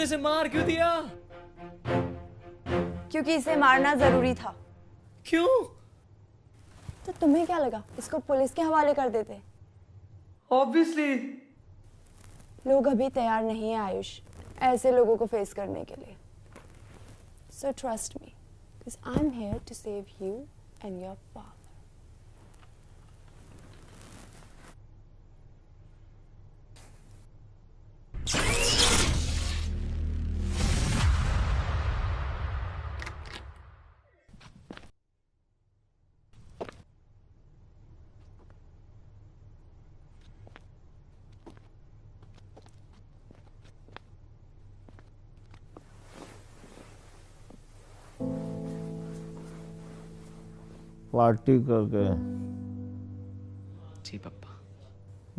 Speaker 5: इसे मार क्यों दिया?
Speaker 20: क्योंकि इसे मारना जरूरी था।
Speaker 5: क्यों?
Speaker 20: तो तुम्हें क्या लगा इसको पुलिस के हवाले कर देते?
Speaker 5: ऑब्वियसली
Speaker 20: लोग अभी तैयार नहीं है आयुष ऐसे लोगों को फेस करने के लिए। So trust me, because I'm here to save you and your father.
Speaker 13: Party करके
Speaker 2: जी पापा।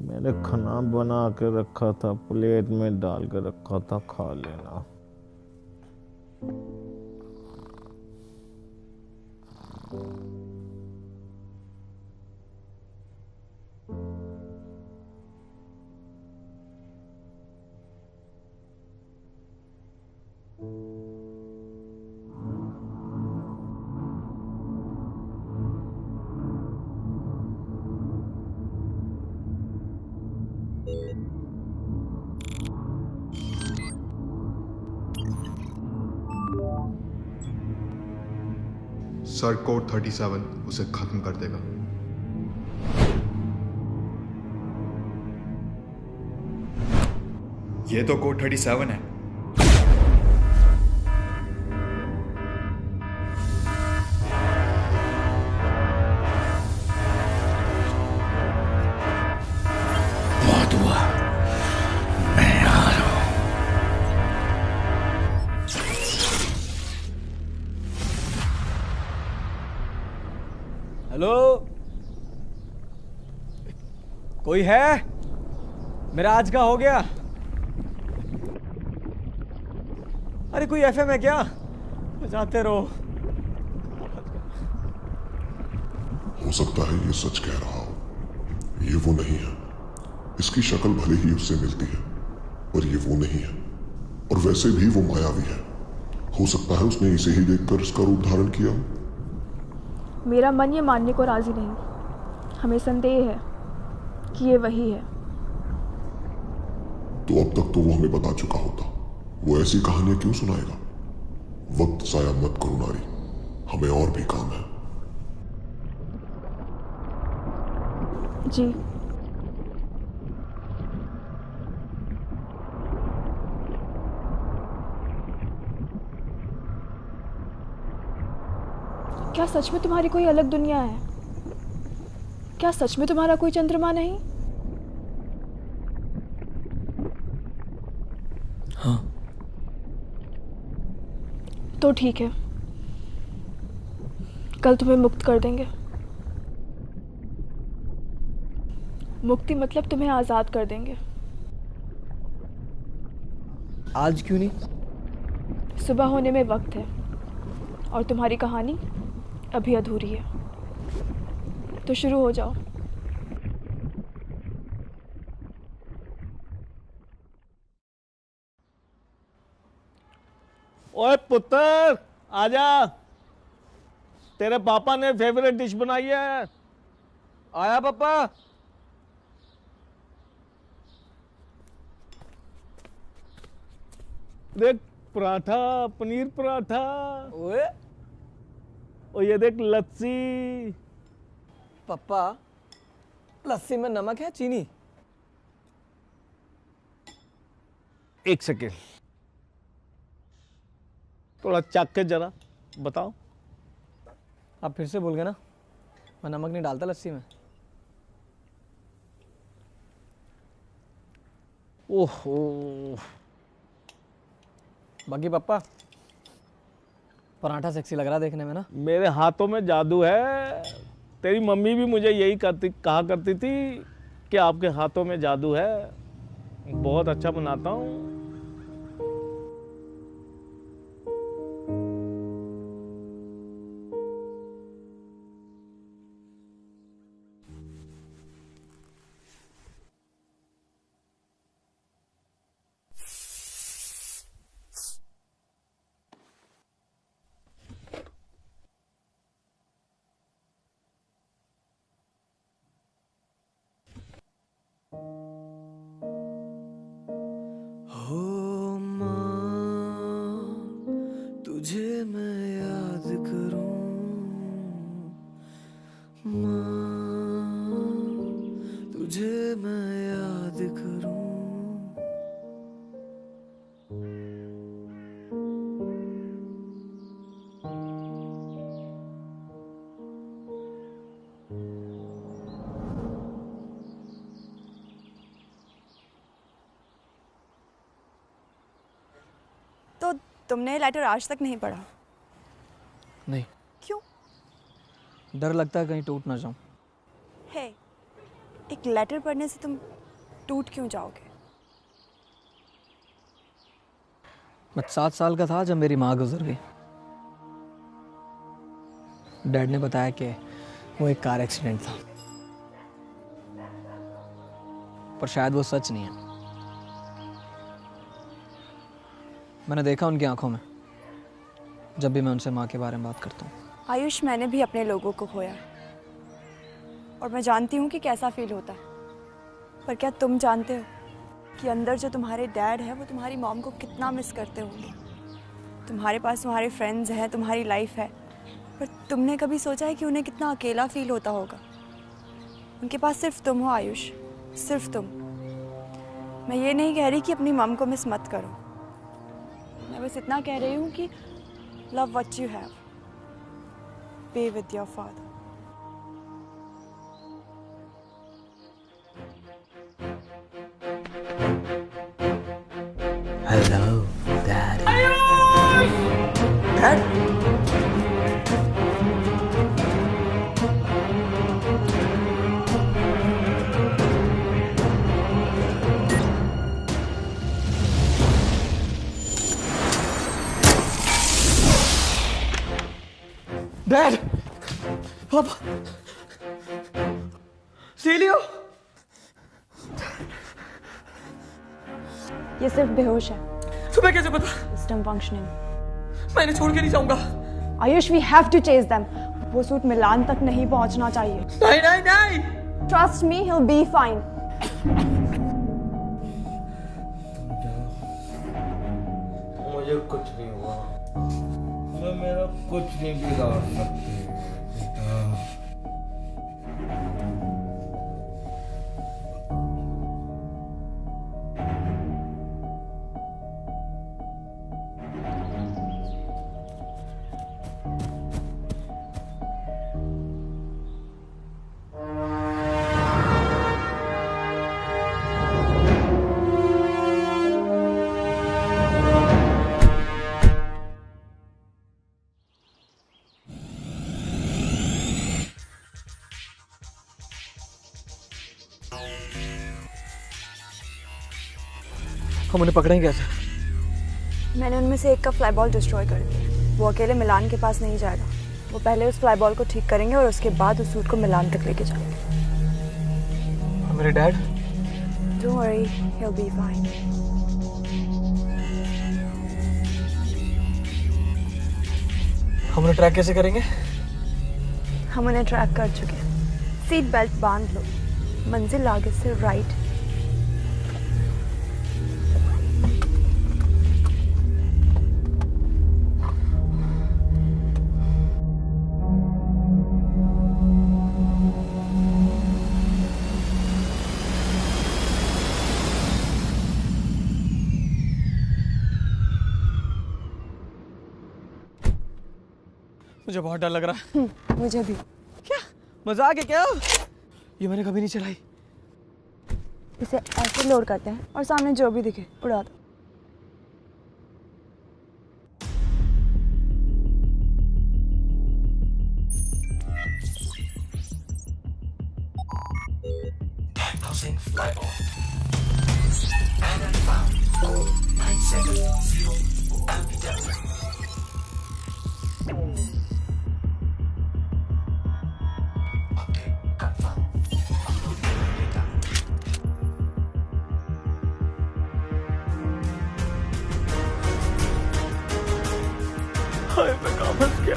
Speaker 13: मैंने खाना बना के रखा था, प्लेट में डाल के रखा था, खा लेना।
Speaker 19: सर कोड 37 उसे खत्म कर देगा। ये तो कोड 37 है।
Speaker 16: बहुत हुआ, मैं आ रहा हूं।
Speaker 5: हेलो, कोई है? मेरा आज का हो गया। अरे कोई एफएम है क्या? बजाते रहो।
Speaker 21: हो सकता है ये सच कह रहा हो, ये वो नहीं है। इसकी शक्ल भले ही उससे मिलती है पर ये वो नहीं है, और वैसे भी वो मायावी है। हो सकता है उसने इसे ही देखकर इसका रूप धारण किया हो।
Speaker 1: मेरा मन ये मानने को राजी नहीं। हमें संदेह है कि ये वही है।
Speaker 21: तो अब तक तो वो हमें बता चुका होता। वो ऐसी कहानियां क्यों सुनाएगा? वक्त जाया मत करो नारी, हमें और भी काम है।
Speaker 1: जी। क्या सच में तुम्हारी कोई अलग दुनिया है? क्या सच में तुम्हारा कोई चंद्रमा नहीं?
Speaker 2: हाँ।
Speaker 1: तो ठीक है, कल तुम्हें मुक्त कर देंगे। मुक्ति मतलब तुम्हें आजाद कर देंगे।
Speaker 5: आज क्यों नहीं?
Speaker 1: सुबह होने में वक्त है और तुम्हारी कहानी अभी अधूरी है, तो शुरू हो जाओ।
Speaker 13: ओए पुत्र, आजा, तेरे पापा ने फेवरेट डिश बनाई है।
Speaker 5: आया पापा।
Speaker 13: देख पराठा, पनीर पराठा।
Speaker 5: ओए,
Speaker 13: और ये देख लस्सी।
Speaker 5: पापा, लस्सी में नमक है चीनी?
Speaker 13: एक सेकेंड, थोड़ा चख के जरा बताओ।
Speaker 5: आप फिर से बोल गए ना, मैं नमक नहीं डालता लस्सी में।
Speaker 13: ओहो।
Speaker 5: बाकी पापा, पराठा सेक्सी लग रहा देखने में ना।
Speaker 13: मेरे हाथों में जादू है। तेरी मम्मी भी मुझे यही कहा करती थी कि आपके हाथों में जादू है। बहुत अच्छा बनाता हूँ।
Speaker 20: तुमने लेटर आज तक नहीं पढ़ा?
Speaker 5: नहीं।
Speaker 20: क्यों?
Speaker 5: डर लगता है कहीं टूट ना जाऊं।
Speaker 20: है, एक लेटर पढ़ने से तुम टूट क्यों जाओगे?
Speaker 5: मैं 7 साल का था जब मेरी माँ गुजर गई। डैड ने बताया कि वो एक कार एक्सीडेंट था, पर शायद वो सच नहीं है। मैंने देखा उनकी आंखों में जब भी मैं उनसे माँ के बारे में बात करता हूँ।
Speaker 20: आयुष, मैंने भी अपने लोगों को खोया और मैं जानती हूँ कि कैसा फील होता है, पर क्या तुम जानते हो कि अंदर जो तुम्हारे डैड है वो तुम्हारी मॉम को कितना मिस करते होंगे? तुम्हारे पास तुम्हारे फ्रेंड्स हैं, तुम्हारी लाइफ है, पर तुमने कभी सोचा है कि उन्हें कितना अकेला फील होता होगा? उनके पास सिर्फ तुम हो आयुष, सिर्फ तुम। मैं ये नहीं कह रही कि अपनी मॉम को मिस मत करो, मैं बस इतना कह रही हूँ कि love what you have, be with your father.
Speaker 2: Hello dad.
Speaker 5: Dad? Dad, पापा, सीलियो,
Speaker 20: ये सिर्फ बेहोश है।
Speaker 5: तुम्हें कैसे पता?
Speaker 20: System functioning.
Speaker 5: मैं इन्हें छोड़ के नहीं जाऊंगा।
Speaker 20: Ayush, we have to chase them. वो सूट मिलान तक नहीं पहुंचना चाहिए।
Speaker 5: नहीं नहीं नहीं।
Speaker 20: Trust me, he will be fine.
Speaker 4: मुझे कुछ नहीं हुआ, मैं मेरा कुछ नहीं बिगाड़ सकती बेटा।
Speaker 5: हम उन्हें पकड़ेंगे कैसे?
Speaker 20: मैंने उनमें से एक का फ्लाई बॉल डिस्ट्रॉय कर दिया। वो अकेले मिलान के पास नहीं जाएगा। वो पहले उस फ्लाई बॉल को ठीक करेंगे और उसके बाद उस सूट को मिलान तक लेके जाएंगे।
Speaker 5: और मेरे dad?
Speaker 20: Don't worry, he'll be fine.
Speaker 5: हम उन्हें ट्रैक कैसे करेंगे?
Speaker 20: हम उन्हें ट्रैक कर चुके हैं। सीट बेल्ट बांध लो, मंजिल आगे से राइट।
Speaker 5: मुझे बहुत डर लग रहा है।
Speaker 20: मुझे भी।
Speaker 5: क्या मजाक है क्या? ये मैंने कभी नहीं चलाई।
Speaker 20: इसे ऐसे लोड करते हैं और सामने जो भी दिखे उड़ा दो।
Speaker 5: हाय, मैं कहाँ फंस गया?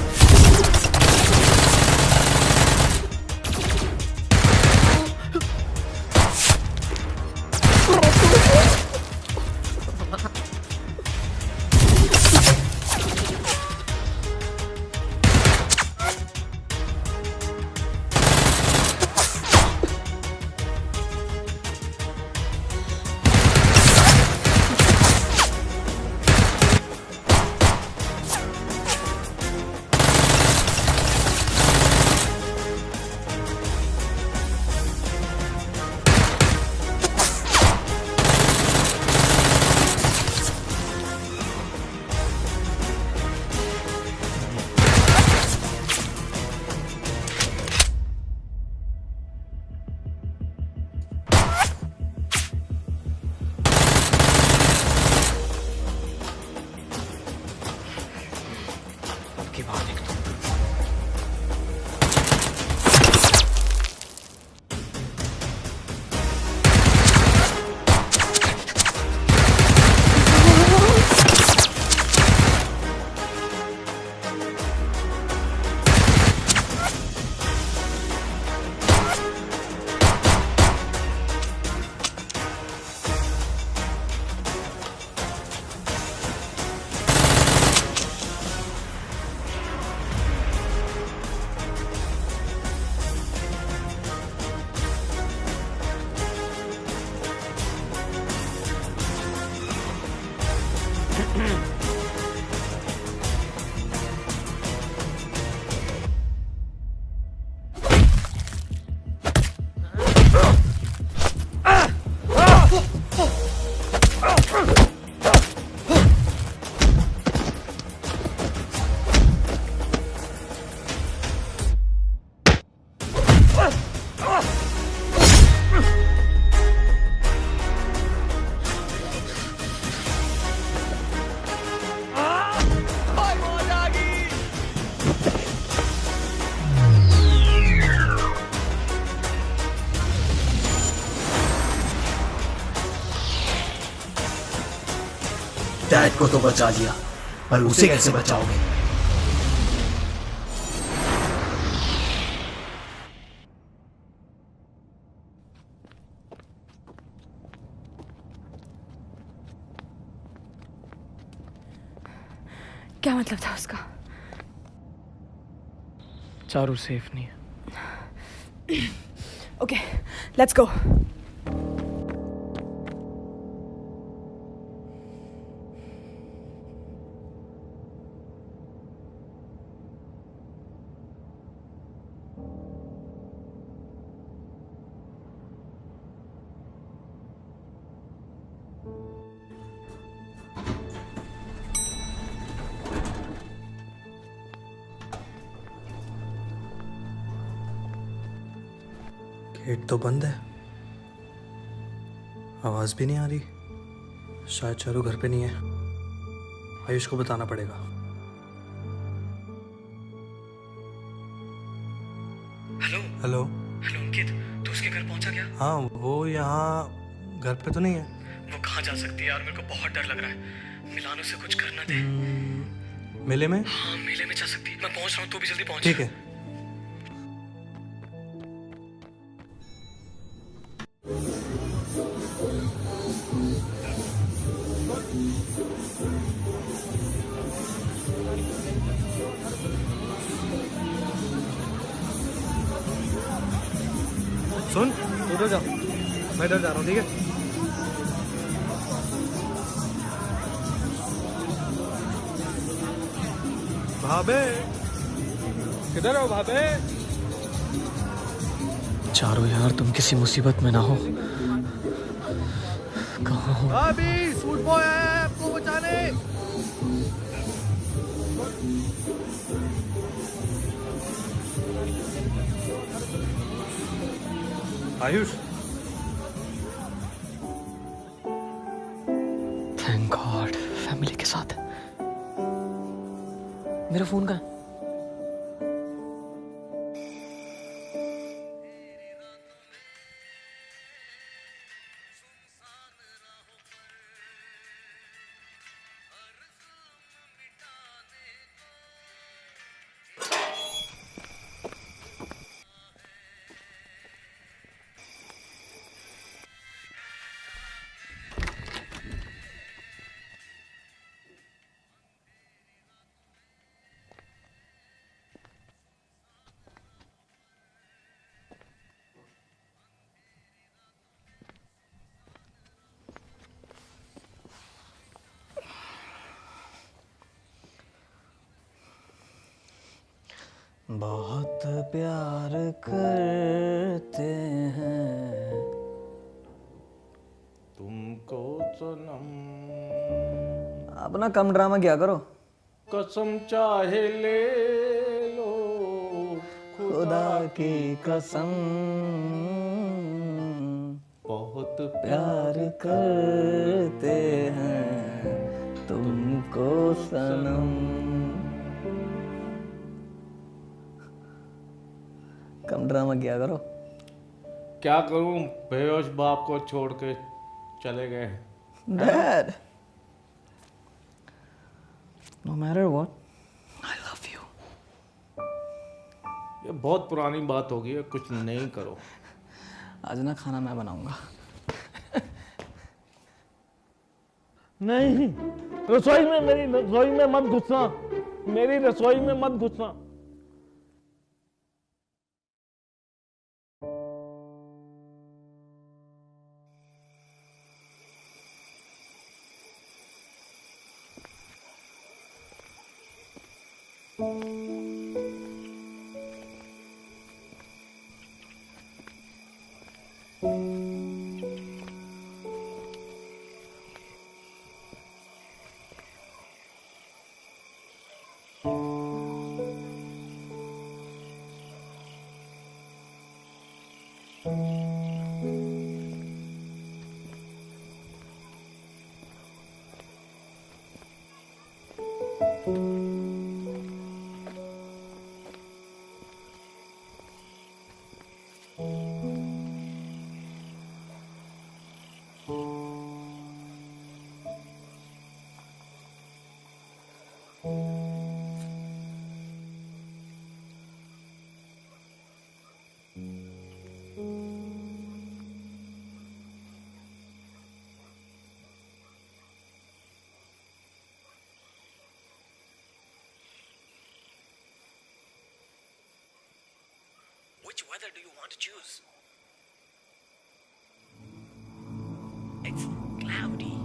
Speaker 16: डैड को तो बचा लिया, पर उसे कैसे बचाओगे?
Speaker 1: क्या मतलब था उसका?
Speaker 2: चारू सेफ नहीं है।
Speaker 1: Okay, let's go.
Speaker 12: गेट तो बंद है, आवाज भी नहीं आ रही। शायद चारू घर पे नहीं है। आयुष को बताना पड़ेगा।
Speaker 2: हेलो
Speaker 12: हेलो
Speaker 2: हेलो अंकित, तू उसके घर पहुंचा क्या?
Speaker 12: हाँ, वो यहाँ घर पे तो नहीं है।
Speaker 2: वो कहाँ जा सकती है यार, मेरे को बहुत डर लग रहा है। मिलानो से कुछ करना दे।
Speaker 12: मेले में?
Speaker 2: हाँ, मेले में जा सकती है। मैं पहुंच रहा हूँ, तू भी जल्दी पहुंच।
Speaker 12: ठीक है। सुन, उधर जाओ, मैं इधर जा रहा हूँ, ठीक है? भाभे, किधर हो भाभे?
Speaker 2: चारू यार, तुम किसी मुसीबत में ना हो। कहाँ हो?
Speaker 14: भाभी, सूट बॉय आया है आपको बचाने।
Speaker 12: आयुष,
Speaker 2: थैंक गॉड फैमिली के साथ। मेरा फोन कहाँ है? बहुत प्यार करते हैं
Speaker 4: तुमको सनम।
Speaker 2: अपना कम ड्रामा क्या करो।
Speaker 4: कसम चाहे ले लो
Speaker 2: खुदा की कसम,
Speaker 4: बहुत
Speaker 2: प्यार करते हैं तुमको सनम। कम ड्रामा किया करो।
Speaker 4: क्या करूं, बेहोश बाप को छोड़ के चले गए।
Speaker 2: Dad, no matter what, I love you.
Speaker 4: ये बहुत पुरानी बात हो गई है, कुछ नहीं करो।
Speaker 2: आज ना खाना मैं बनाऊंगा।
Speaker 4: नहीं, रसोई में, मेरी रसोई में मत घुसना, मेरी रसोई में मत घुसना।
Speaker 2: Which weather do you want to choose?
Speaker 8: It's cloudy.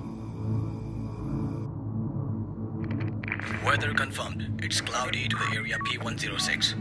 Speaker 2: Weather confirmed. It's cloudy to the area P106.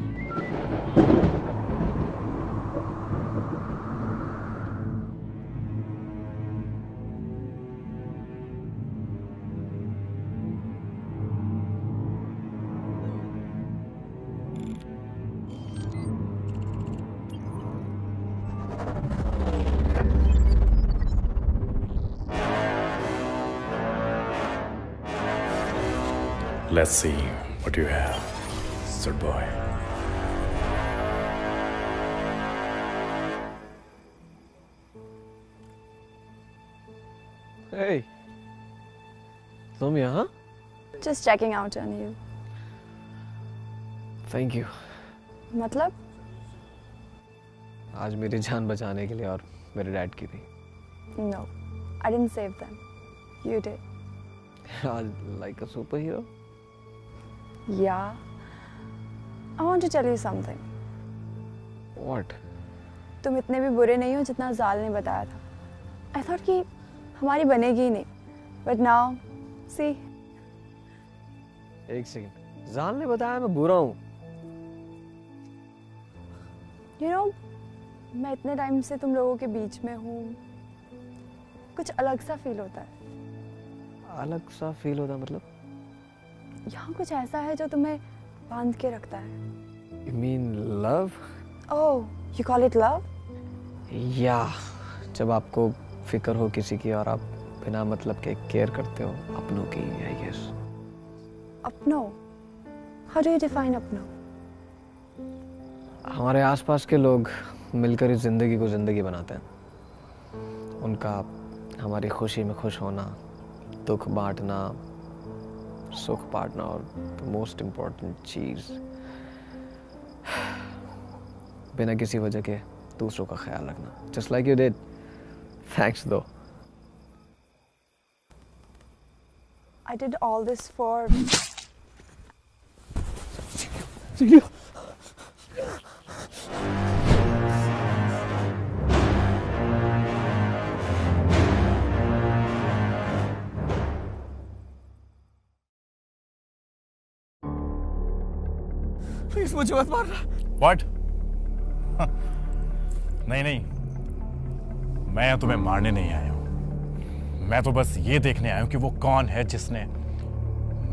Speaker 3: Let's see what you have, sir boy.
Speaker 5: Hey, तुम यहाँ?
Speaker 20: Just checking out on you.
Speaker 5: Thank you.
Speaker 20: मतलब?
Speaker 5: आज मेरी जान बचाने के लिए और मेरे डैड की भी.
Speaker 20: No, I didn't save them. You did.
Speaker 5: Like a superhero?
Speaker 20: Yeah. I want to tell you something.
Speaker 5: What?
Speaker 20: तुम इतने भी बुरे नहीं हो जितना जाल ने बताया था. I thought कि हमारी बनेगी ही नहीं. But now, see.
Speaker 5: एक सेकंड. जाल ने बताया मैं बुरा हूँ.
Speaker 20: You know, मैं इतने टाइम से तुम लोगों के बीच में हूँ. कुछ अलग सा फील होता है.
Speaker 5: अलग सा फील होता मतलब?
Speaker 20: यहाँ कुछ ऐसा है जो तुम्हें बांध के रखता है.
Speaker 5: You mean love?
Speaker 20: Oh, you call it love?
Speaker 5: Yeah. जब आपको फिक्र हो किसी की और आप बिना मतलब के केयर करते हो अपनों की, I guess.
Speaker 20: अपनों? How do you define अपनों?
Speaker 5: हमारे आसपास के लोग मिलकर इस जिंदगी को जिंदगी बनाते हैं. उनका हमारी खुशी में खुश होना, दुख बांटना, सुख बांटना और मोस्ट इम्पोर्टेंट चीज बिना किसी वजह के दूसरों का ख्याल रखना. Just like you did. Thanks though.
Speaker 20: I did all this for.
Speaker 5: Celia. Please मुझे मत मारना.
Speaker 3: What? नहीं नहीं, मैं तुम्हें मारने नहीं आया हूं. मैं तो बस ये देखने आया हूं कि वो कौन है जिसने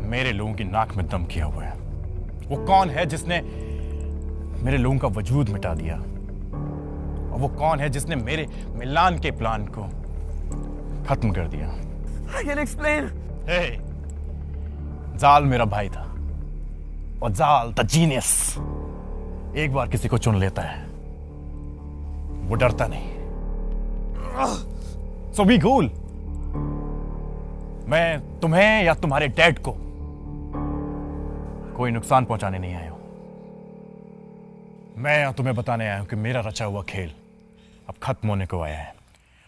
Speaker 3: मेरे लोगों की नाक में दम किया हुआ है. वो कौन है जिसने मेरे लोगों का वजूद मिटा दिया. और वो कौन है जिसने मेरे मिलान के प्लान को खत्म कर दिया.
Speaker 5: I can explain.
Speaker 3: Hey, जाल मेरा भाई था. और जाल द जीनियस एक बार किसी को चुन लेता है, वो डरता नहीं. So be cool. मैं तुम्हें या तुम्हारे डैड को कोई नुकसान पहुंचाने नहीं आया हूं. मैं यहाँ तुम्हें बताने आया हूं कि मेरा रचा हुआ खेल अब खत्म होने को आया है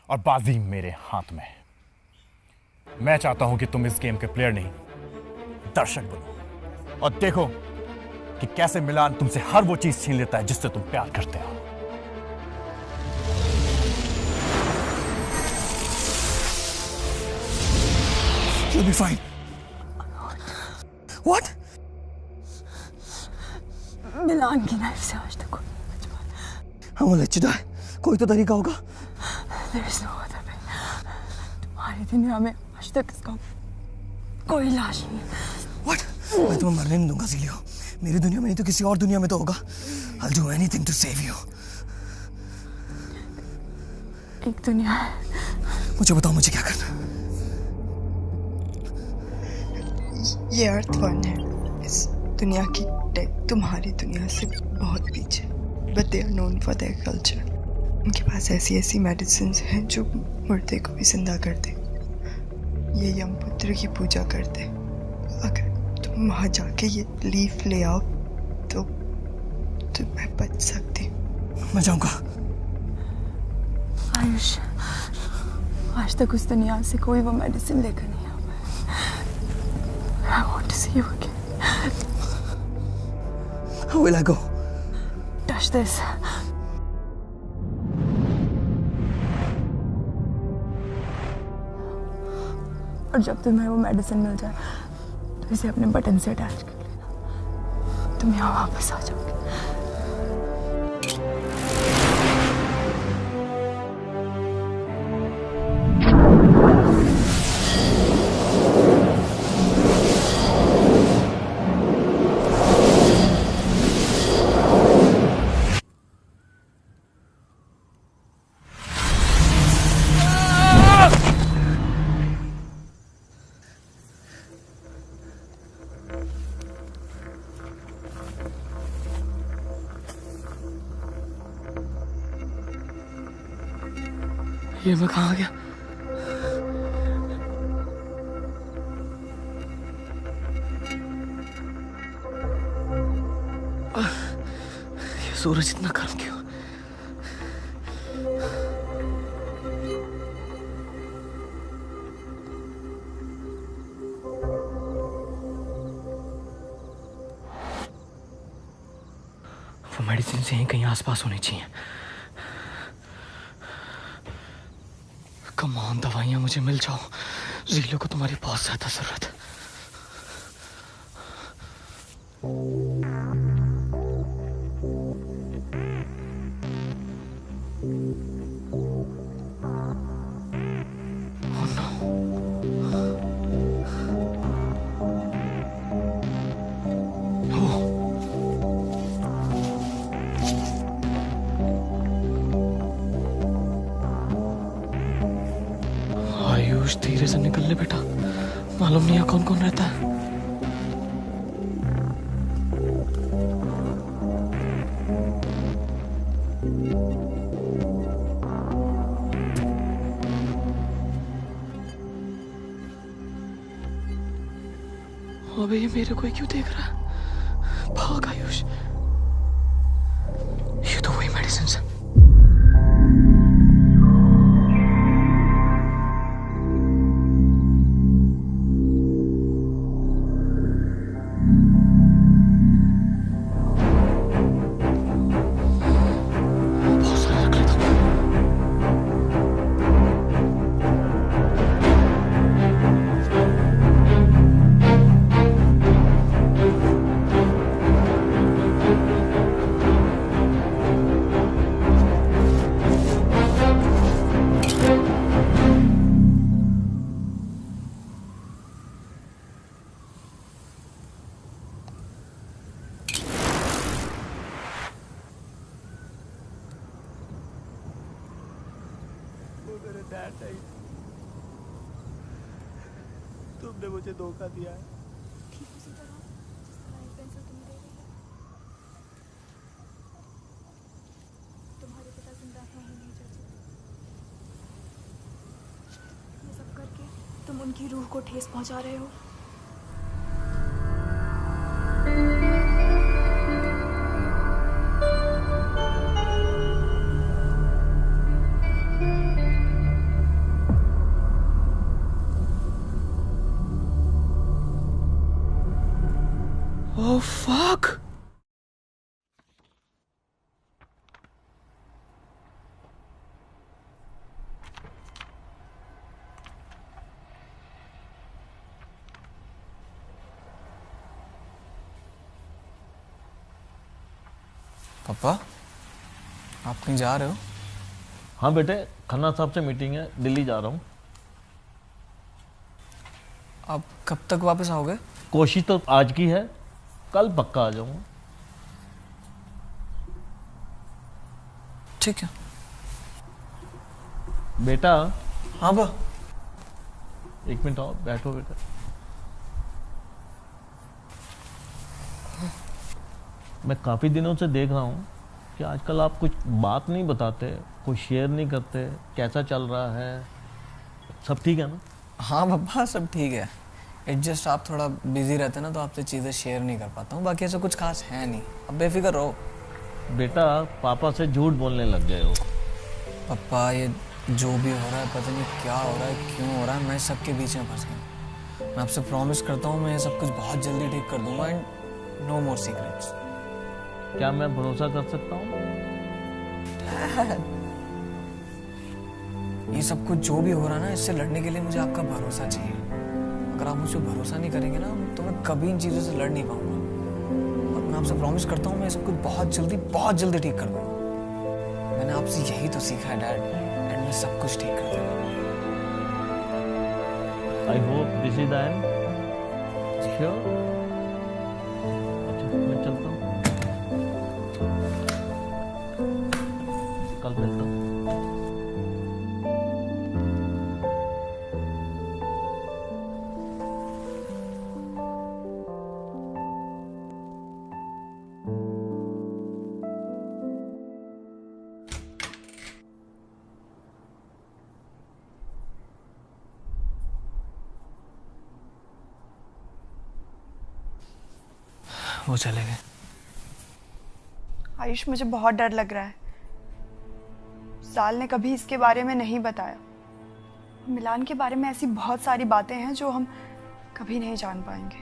Speaker 3: और बाजी मेरे हाथ में है. मैं चाहता हूं कि तुम इस गेम के प्लेयर नहीं, दर्शक बनो और देखो कि कैसे मिलान तुमसे हर वो चीज छीन लेता है जिससे तुम प्यार करते हो.
Speaker 5: You'll be fine. What?
Speaker 20: मिलान की नाइफ से आज तक
Speaker 15: हम let you die. कोई तो तरीका होगा।
Speaker 20: There is no other way. तुम्हारी दुनिया में आज तक इसका कोई लाश नहीं।
Speaker 15: What? मैं तुम्हें मरने नहीं दूंगा ज़ीलियो। मेरी दुनिया में नहीं तो किसी और दुनिया में तो होगा। I'll do anything to save you.
Speaker 20: एक दुनिया है।
Speaker 15: मुझे बताओ मुझे क्या करना है।
Speaker 20: ये अर्थ वन है। इस दुनिया की टेक तुम्हारी दुनिया से बहुत पीछे। But they are known for their culture. उनके पास ऐसी मेडिसिन हैं जो मुर्दे को भी जिंदा कर दे। ये यमपुत्र की पूजा करते। अगर तुम वहाँ जाके ये लीफ ले आओ तो मैं बच सकती।
Speaker 15: मैं जाऊँगा।
Speaker 20: आयुष, आज तक उस दुनिया से कोई वो मेडिसिन लेकर नहीं आ पाया। I want to see you again.
Speaker 15: How will I go?
Speaker 20: Touch this. और जब तुम्हें वो मेडिसिन मिल जाए तो इसे अपने बटन से अटैच कर लेना। तुम यहाँ वापस आ जाओगे।
Speaker 5: ये मैं कहाँ आ गया? ये सूरज इतना गर्म क्यों? वो मेडिसिन से कहीं आसपास होनी चाहिए। कमान दवाइयाँ मुझे मिल जाओ। ज़ीलियो को तुम्हारी बहुत ज़्यादा ज़रूरत है। आयुष धीरे से निकल ले बेटा, मालूम नहीं है कौन कौन रहता है। अबे ये मेरे को क्यों देख रहा है? भाग आयुष, ये तो वही मेडिसिन है।
Speaker 14: तुमने मुझे धोखा दिया है।
Speaker 1: ठीक उसी तरह जिस तरह एक पेंसिल तुम दे रही है। तुम्हारे पिता जिंदा हैं ही नहीं चाची। ये सब करके तुम उनकी रूह को ठेस पहुंचा रहे हो।
Speaker 5: Oh fuck!
Speaker 2: पापा आप कहीं जा रहे हो?
Speaker 13: हाँ बेटे, खन्ना साहब से मीटिंग है, दिल्ली जा रहा हूँ।
Speaker 2: आप कब तक वापस आओगे?
Speaker 13: कोशिश तो आज की है, कल पक्का आ जाऊंगा।
Speaker 2: ठीक है
Speaker 13: बेटा।
Speaker 2: हाँ बा।
Speaker 13: एक मिनट आओ, बैठो बेटा। मैं काफ़ी दिनों से देख रहा हूँ कि आजकल आप कुछ बात नहीं बताते, कुछ शेयर नहीं करते, कैसा चल रहा है? सब ठीक है ना?
Speaker 2: हाँ पापा सब ठीक है, एडजस्ट आप थोड़ा बिजी रहते ना तो आपसे चीज़ें शेयर नहीं कर पाता हूँ, बाकी ऐसा कुछ खास है नहीं, अब बेफिक्र रहो।
Speaker 13: बेटा पापा से झूठ बोलने लग गए हो।
Speaker 2: पापा ये जो भी हो रहा है पता नहीं क्या हो रहा है, क्यों हो रहा है, मैं सबके बीच में फंस गया। मैं आपसे प्रॉमिस करता हूँ मैं ये सब कुछ बहुत जल्दी ठीक कर दूंगा एंड नो मोर सीक्रेट्स।
Speaker 13: क्या मैं भरोसा कर सकता हूँ?
Speaker 2: ये सब कुछ जो भी हो रहा है ना, इससे लड़ने के लिए मुझे आपका भरोसा चाहिए। अगर आप मुझे भरोसा नहीं करेंगे ना तो मैं कभी इन चीज़ों से लड़ नहीं पाऊंगा। और मैं आपसे प्रॉमिस करता हूँ मैं सब कुछ बहुत जल्दी ठीक कर दूंगा। मैंने आपसे यही तो सीखा है डैड, एंड मैं सब कुछ ठीक कर दूंगा।
Speaker 13: I hope this is the end. Sure? अच्छा मैं चलता हूँ, कल मिलता हूँ।
Speaker 2: वो चले गए।
Speaker 20: आयुष मुझे बहुत डर लग रहा है। साल ने कभी इसके बारे में नहीं बताया। मिलान के बारे में ऐसी बहुत सारी बातें हैं जो हम कभी नहीं जान पाएंगे।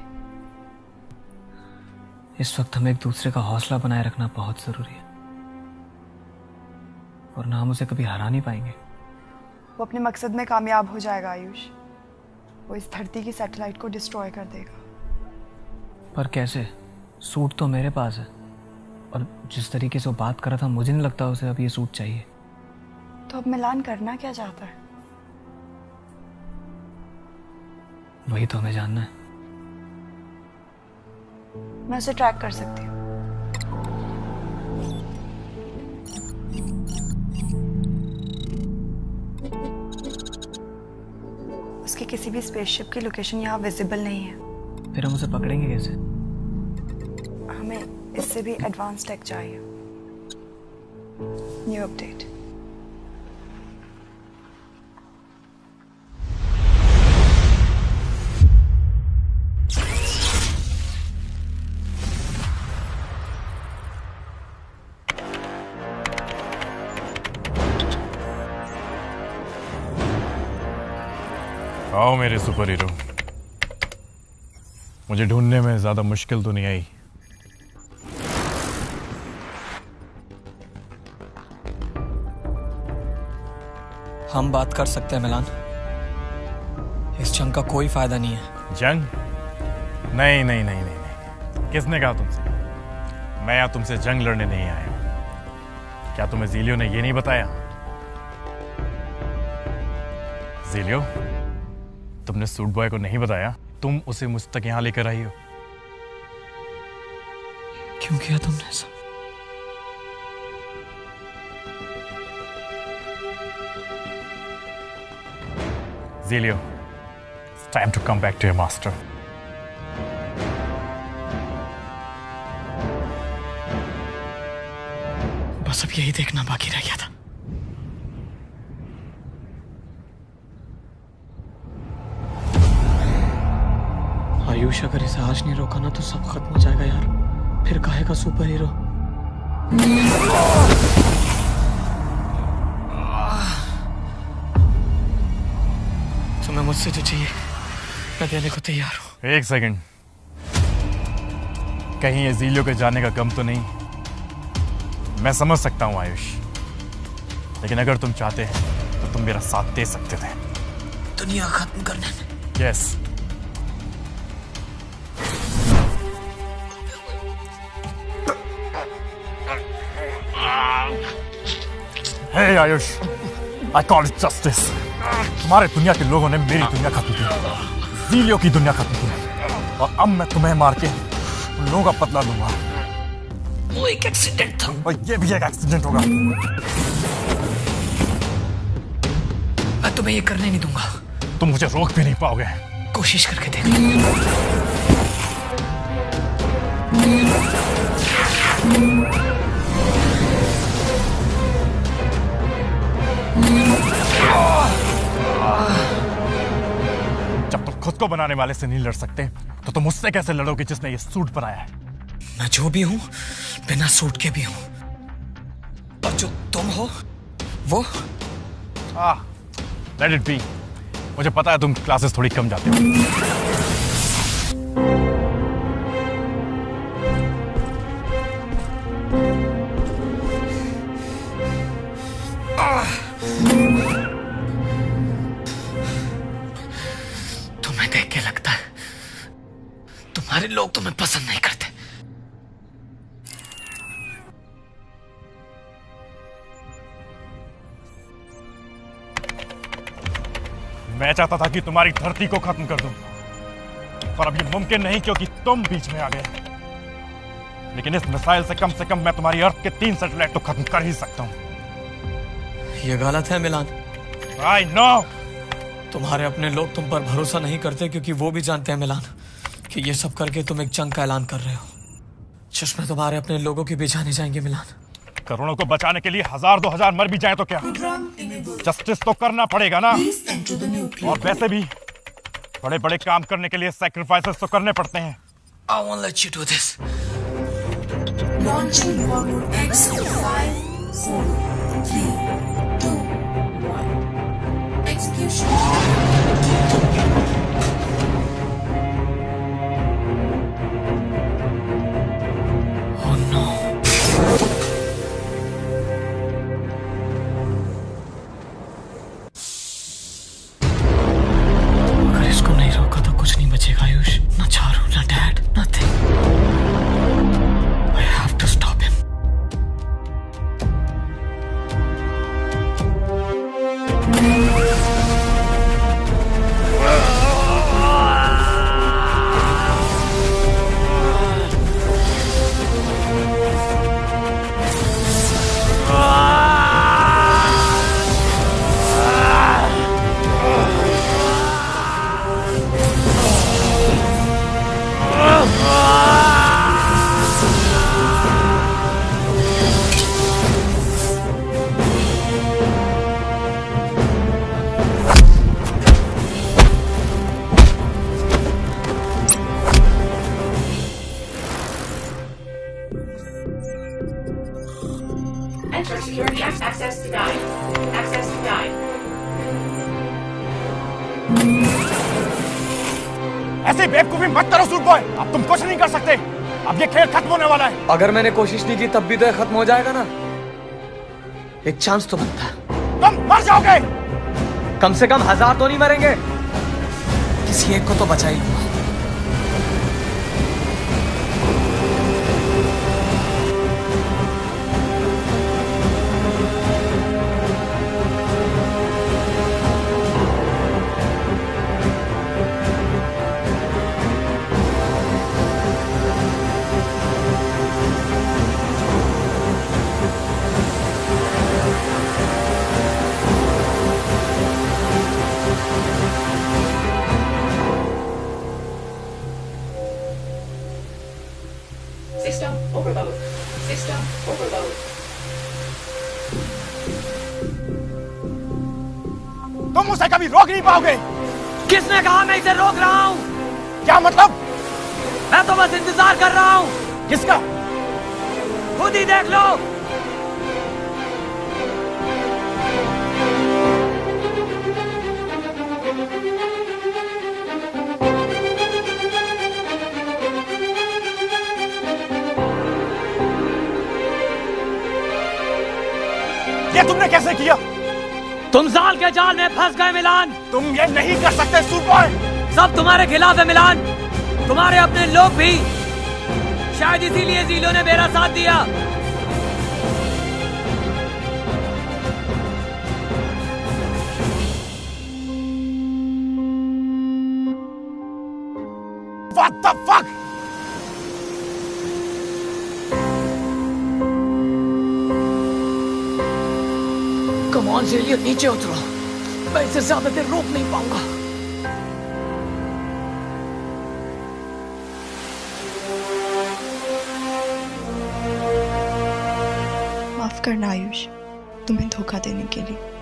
Speaker 2: इस वक्त हमें एक दूसरे का हौसला बनाए रखना बहुत जरूरी है, और ना हम उसे कभी हरा नहीं पाएंगे।
Speaker 20: वो अपने मकसद में कामयाब हो जाएगा आयुष। वो इस धरती की सैटेलाइट को डिस्ट्रॉय कर देगा।
Speaker 2: पर कैसे? सूट तो मेरे पास है, और जिस तरीके से वो बात कर रहा था मुझे नहीं लगता उसे अब ये सूट चाहिए।
Speaker 20: तो अब मिलान करना क्या चाहता है?
Speaker 2: वही तो हमें जानना है।
Speaker 20: मैं उसे ट्रैक कर सकती हूँ। उसकी किसी भी स्पेसशिप की लोकेशन यहाँ विजिबल नहीं है।
Speaker 2: फिर हम उसे पकड़ेंगे कैसे?
Speaker 20: हमें इससे भी एडवांस टेक चाहिए। New update.
Speaker 3: आओ मेरे सुपर हीरो, मुझे ढूंढने में ज्यादा मुश्किल तो नहीं आई।
Speaker 2: हम बात कर सकते हैं मिलान, इस जंग का कोई फायदा नहीं है।
Speaker 3: जंग? नहीं नहीं नहीं नहीं नहीं, किसने कहा तुमसे? मैं यहाँ तुमसे जंग लड़ने नहीं आया हूं। क्या तुम्हें ज़ीलियो ने ये नहीं बताया? ज़ीलियो, तुमने सूट बॉय को नहीं बताया तुम उसे मुझ तक यहाँ लेकर आई हो?
Speaker 2: क्यों किया तुमने ऐसा?
Speaker 3: Zelio, it's time to come back to your master.
Speaker 2: बस अब यही देखना बाकी रह गया था। आयुष अगर इसे आज नहीं रोका ना तो सब खत्म हो जाएगा यार। फिर काहे का सुपर हीरो? तुम्हें मुझसे जो चाहिए मैं देने को तैयार हूँ।
Speaker 3: एक सेकंड, कहीं ये ज़ीलियो के जाने का गम तो नहीं? मैं समझ सकता हूँ आयुष, लेकिन अगर तुम चाहते हैं तो तुम मेरा साथ दे सकते थे
Speaker 2: दुनिया खत्म करने में।
Speaker 3: Yes. Hey Ayush, I call it justice. तुम्हारे दुनिया के लोगों ने मेरी दुनिया खत्म की, ज़ीलियो की दुनिया खत्म की, और अब मैं तुम्हें मार के उन लोगों का बदला लूंगा।
Speaker 2: वो एक एक्सीडेंट था,
Speaker 3: और ये भी एक एक्सीडेंट होगा।
Speaker 2: मैं तुम्हें ये करने नहीं दूंगा।
Speaker 3: तुम मुझे रोक भी नहीं पाओगे।
Speaker 2: कोशिश करके देख।
Speaker 3: जब तुम खुद को बनाने वाले से नहीं लड़ सकते तो तुम उससे कैसे लड़ोगे जिसने ये सूट बनाया है?
Speaker 2: मैं जो भी हूं बिना सूट के भी हूं, और जो तुम हो वो
Speaker 3: लेट इट बी। मुझे पता है तुम क्लासेस थोड़ी कम जाते हो।
Speaker 2: तुम्हें देख के लगता है तुम्हारे लोग तुम्हें पसंद नहीं करते।
Speaker 3: मैं चाहता था कि तुम्हारी धरती को खत्म कर दूं, पर अब ये मुमकिन नहीं क्योंकि तुम बीच में आ गए। लेकिन इस मिसाइल से कम मैं तुम्हारी अर्थ के 3 सैटेलाइट तो खत्म कर ही सकता हूं।
Speaker 5: ये गलत है मिलान।
Speaker 3: I know।
Speaker 5: तुम्हारे अपने लोग तुम पर भरोसा नहीं करते क्योंकि वो भी जानते हैं मिलान कि ये सब करके तुम एक जंग का ऐलान कर रहे हो जिसमें तुम्हारे अपने लोगों की भी जाने जाएंगे। मिलान,
Speaker 3: करोड़ों को बचाने के लिए 1000-2000 मर भी जाए तो क्या, जस्टिस तो करना पड़ेगा ना। और वैसे भी बड़े बड़े काम करने के लिए सैक्रिफाइसेस तो करने पड़ते हैं।
Speaker 2: I won't let you do this.
Speaker 17: Launching Warlord X 5, 4, 3, 2, 1. Execution.
Speaker 2: Oh no. अगर इसको नहीं रोका तो कुछ नहीं बचेगा आयुष। ना चारू, ना dad, nothing. I have to stop him.
Speaker 10: Enter security access denied. Access denied.
Speaker 3: ऐसे बेवकूफी मत करो सूट बॉय, अब तुम कुछ नहीं कर सकते। अब ये खेल खत्म होने वाला है।
Speaker 5: अगर मैंने कोशिश नहीं की तब भी तो ये खत्म हो जाएगा ना। एक चांस तो बनता है।
Speaker 3: तुम मर जाओगे।
Speaker 5: कम से कम 1000 तो नहीं मरेंगे। किसी एक को तो बचा ही लूंगा।
Speaker 10: System overload. System overload.
Speaker 3: तुम उसे कभी रोक नहीं पाओगे।
Speaker 5: किसने कहा मैं इसे रोक रहा हूँ?
Speaker 3: क्या मतलब?
Speaker 5: मैं तो बस इंतजार कर रहा हूँ।
Speaker 3: किसका?
Speaker 5: खुद ही देख लो।
Speaker 3: ये तुमने कैसे किया?
Speaker 5: तुम जाल के जाल में फंस गए मिलान।
Speaker 3: तुम ये नहीं कर सकते सूट बॉय।
Speaker 5: सब तुम्हारे खिलाफ है मिलान, तुम्हारे अपने लोग भी। शायद इसीलिए ज़ीलो ने मेरा साथ दिया।
Speaker 3: What the fuck?
Speaker 2: Come on जेलियन, नीचे उतरो। मैं इसे ज्यादा देर रोक नहीं पाऊंगा।
Speaker 9: माफ करना आयुष, तुम्हें धोखा देने के लिए।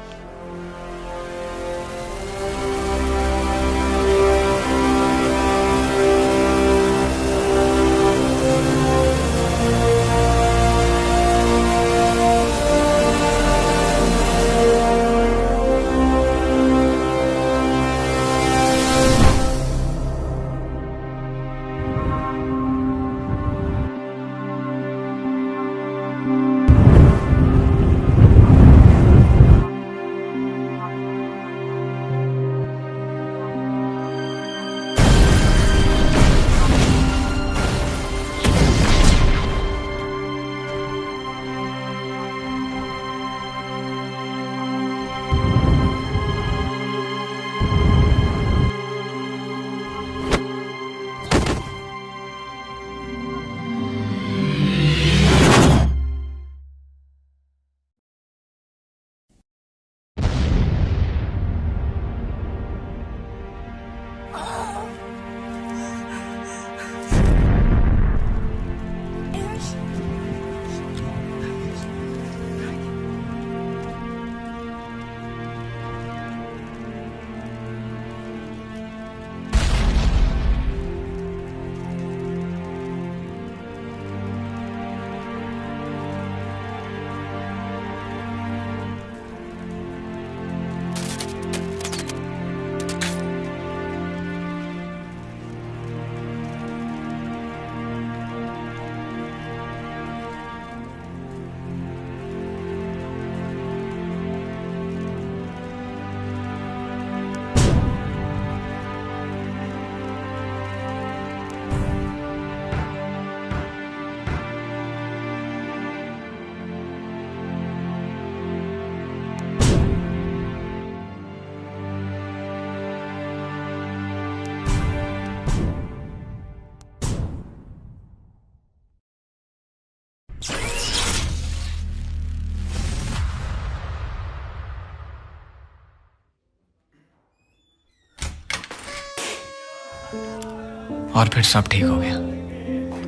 Speaker 2: और फिर सब ठीक हो गया,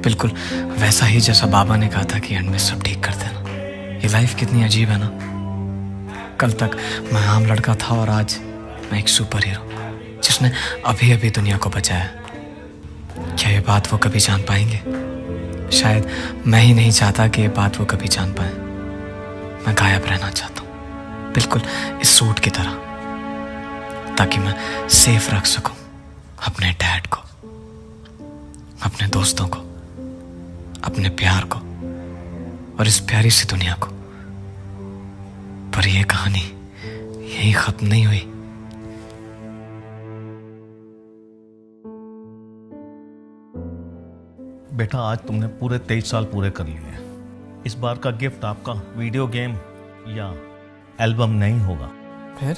Speaker 2: बिल्कुल वैसा ही जैसा बाबा ने कहा था कि एंड में सब ठीक कर देना। ये लाइफ कितनी अजीब है ना। कल तक मैं आम लड़का था और आज मैं एक सुपर हीरो जिसने अभी अभी दुनिया को बचाया। क्या ये बात वो कभी जान पाएंगे? शायद मैं ही नहीं चाहता कि ये बात वो कभी जान पाए। मैं गायब रहना चाहता हूँ, बिल्कुल इस सूट की तरह, ताकि मैं सेफ रख सकूं अपने डैड को, अपने दोस्तों को, अपने प्यार को और इस प्यारी सी दुनिया को। पर यह कहानी यहीं खत्म नहीं हुई।
Speaker 13: बेटा, आज तुमने पूरे 23 साल पूरे कर लिए। इस बार का गिफ्ट आपका वीडियो गेम या एल्बम नहीं होगा।
Speaker 2: फिर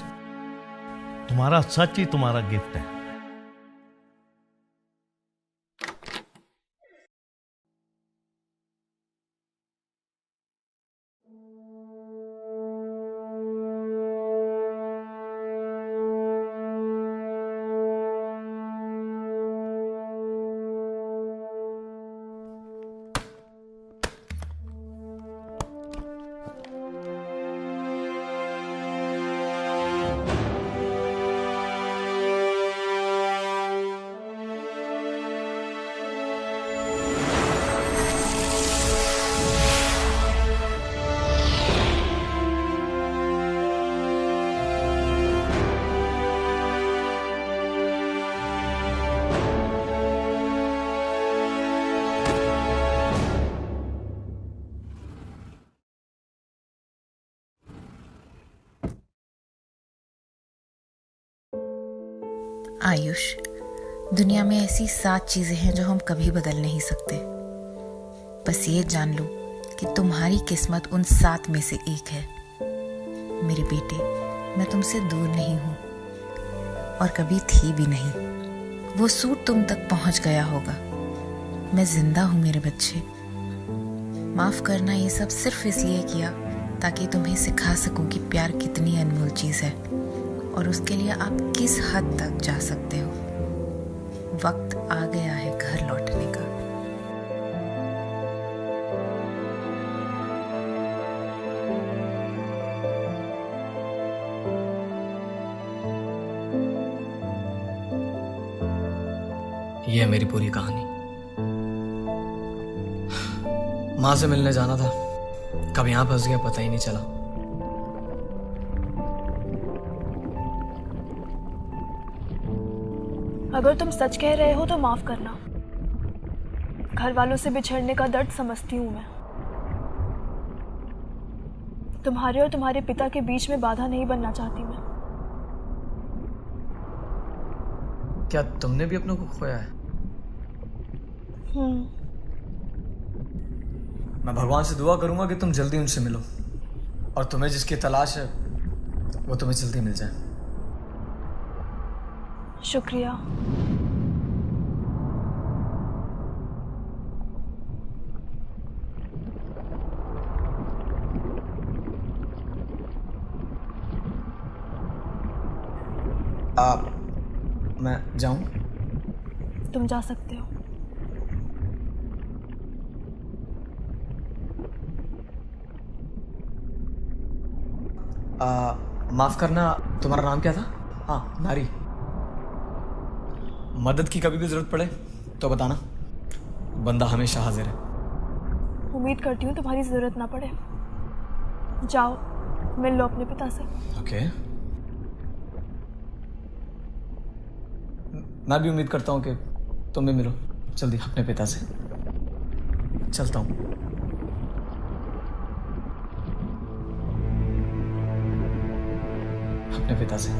Speaker 13: तुम्हारा सच ही तुम्हारा गिफ्ट है।
Speaker 22: आयुष, दुनिया में ऐसी 7 चीजें हैं जो हम कभी बदल नहीं सकते। बस ये जान लो कि तुम्हारी किस्मत उन 7 में से एक है। मेरे बेटे, मैं तुमसे दूर नहीं हूं और कभी थी भी नहीं। वो सूट तुम तक पहुंच गया होगा। मैं जिंदा हूं मेरे बच्चे। माफ करना, ये सब सिर्फ इसलिए किया ताकि तुम्हें सिखा सकूं कि प्यार कितनी अनमोल चीज है और उसके लिए आप किस हद तक जा सकते हो। वक्त आ गया है घर लौटने का।
Speaker 2: ये है मेरी पूरी कहानी। माँ से मिलने जाना था, कब यहां फंस गया पता ही नहीं चला।
Speaker 1: अगर तुम सच कह रहे हो तो माफ करना। घर वालों से बिछड़ने का दर्द समझती हूँ मैं। तुम्हारे और तुम्हारे पिता के बीच में बाधा नहीं बनना चाहती मैं।
Speaker 2: क्या तुमने भी अपनों को खोया है? मैं भगवान से दुआ करूंगा कि तुम जल्दी उनसे मिलो और तुम्हें जिसकी तलाश है वो तुम्हें जल्दी मिल जाए।
Speaker 1: शुक्रिया।
Speaker 2: मैं जाऊं?
Speaker 1: तुम जा सकते हो।
Speaker 2: माफ करना, तुम्हारा नाम क्या था? हाँ, नारी। मदद की कभी भी जरूरत पड़े तो बताना, बंदा हमेशा हाजिर है।
Speaker 1: उम्मीद करती हूँ तुम्हारी जरूरत ना पड़े। जाओ, मिल लो अपने पिता से।
Speaker 2: ओके। मैं भी उम्मीद करता हूँ कि तुम भी मिलो जल्दी अपने पिता से। चलता हूँ। अपने पिता से।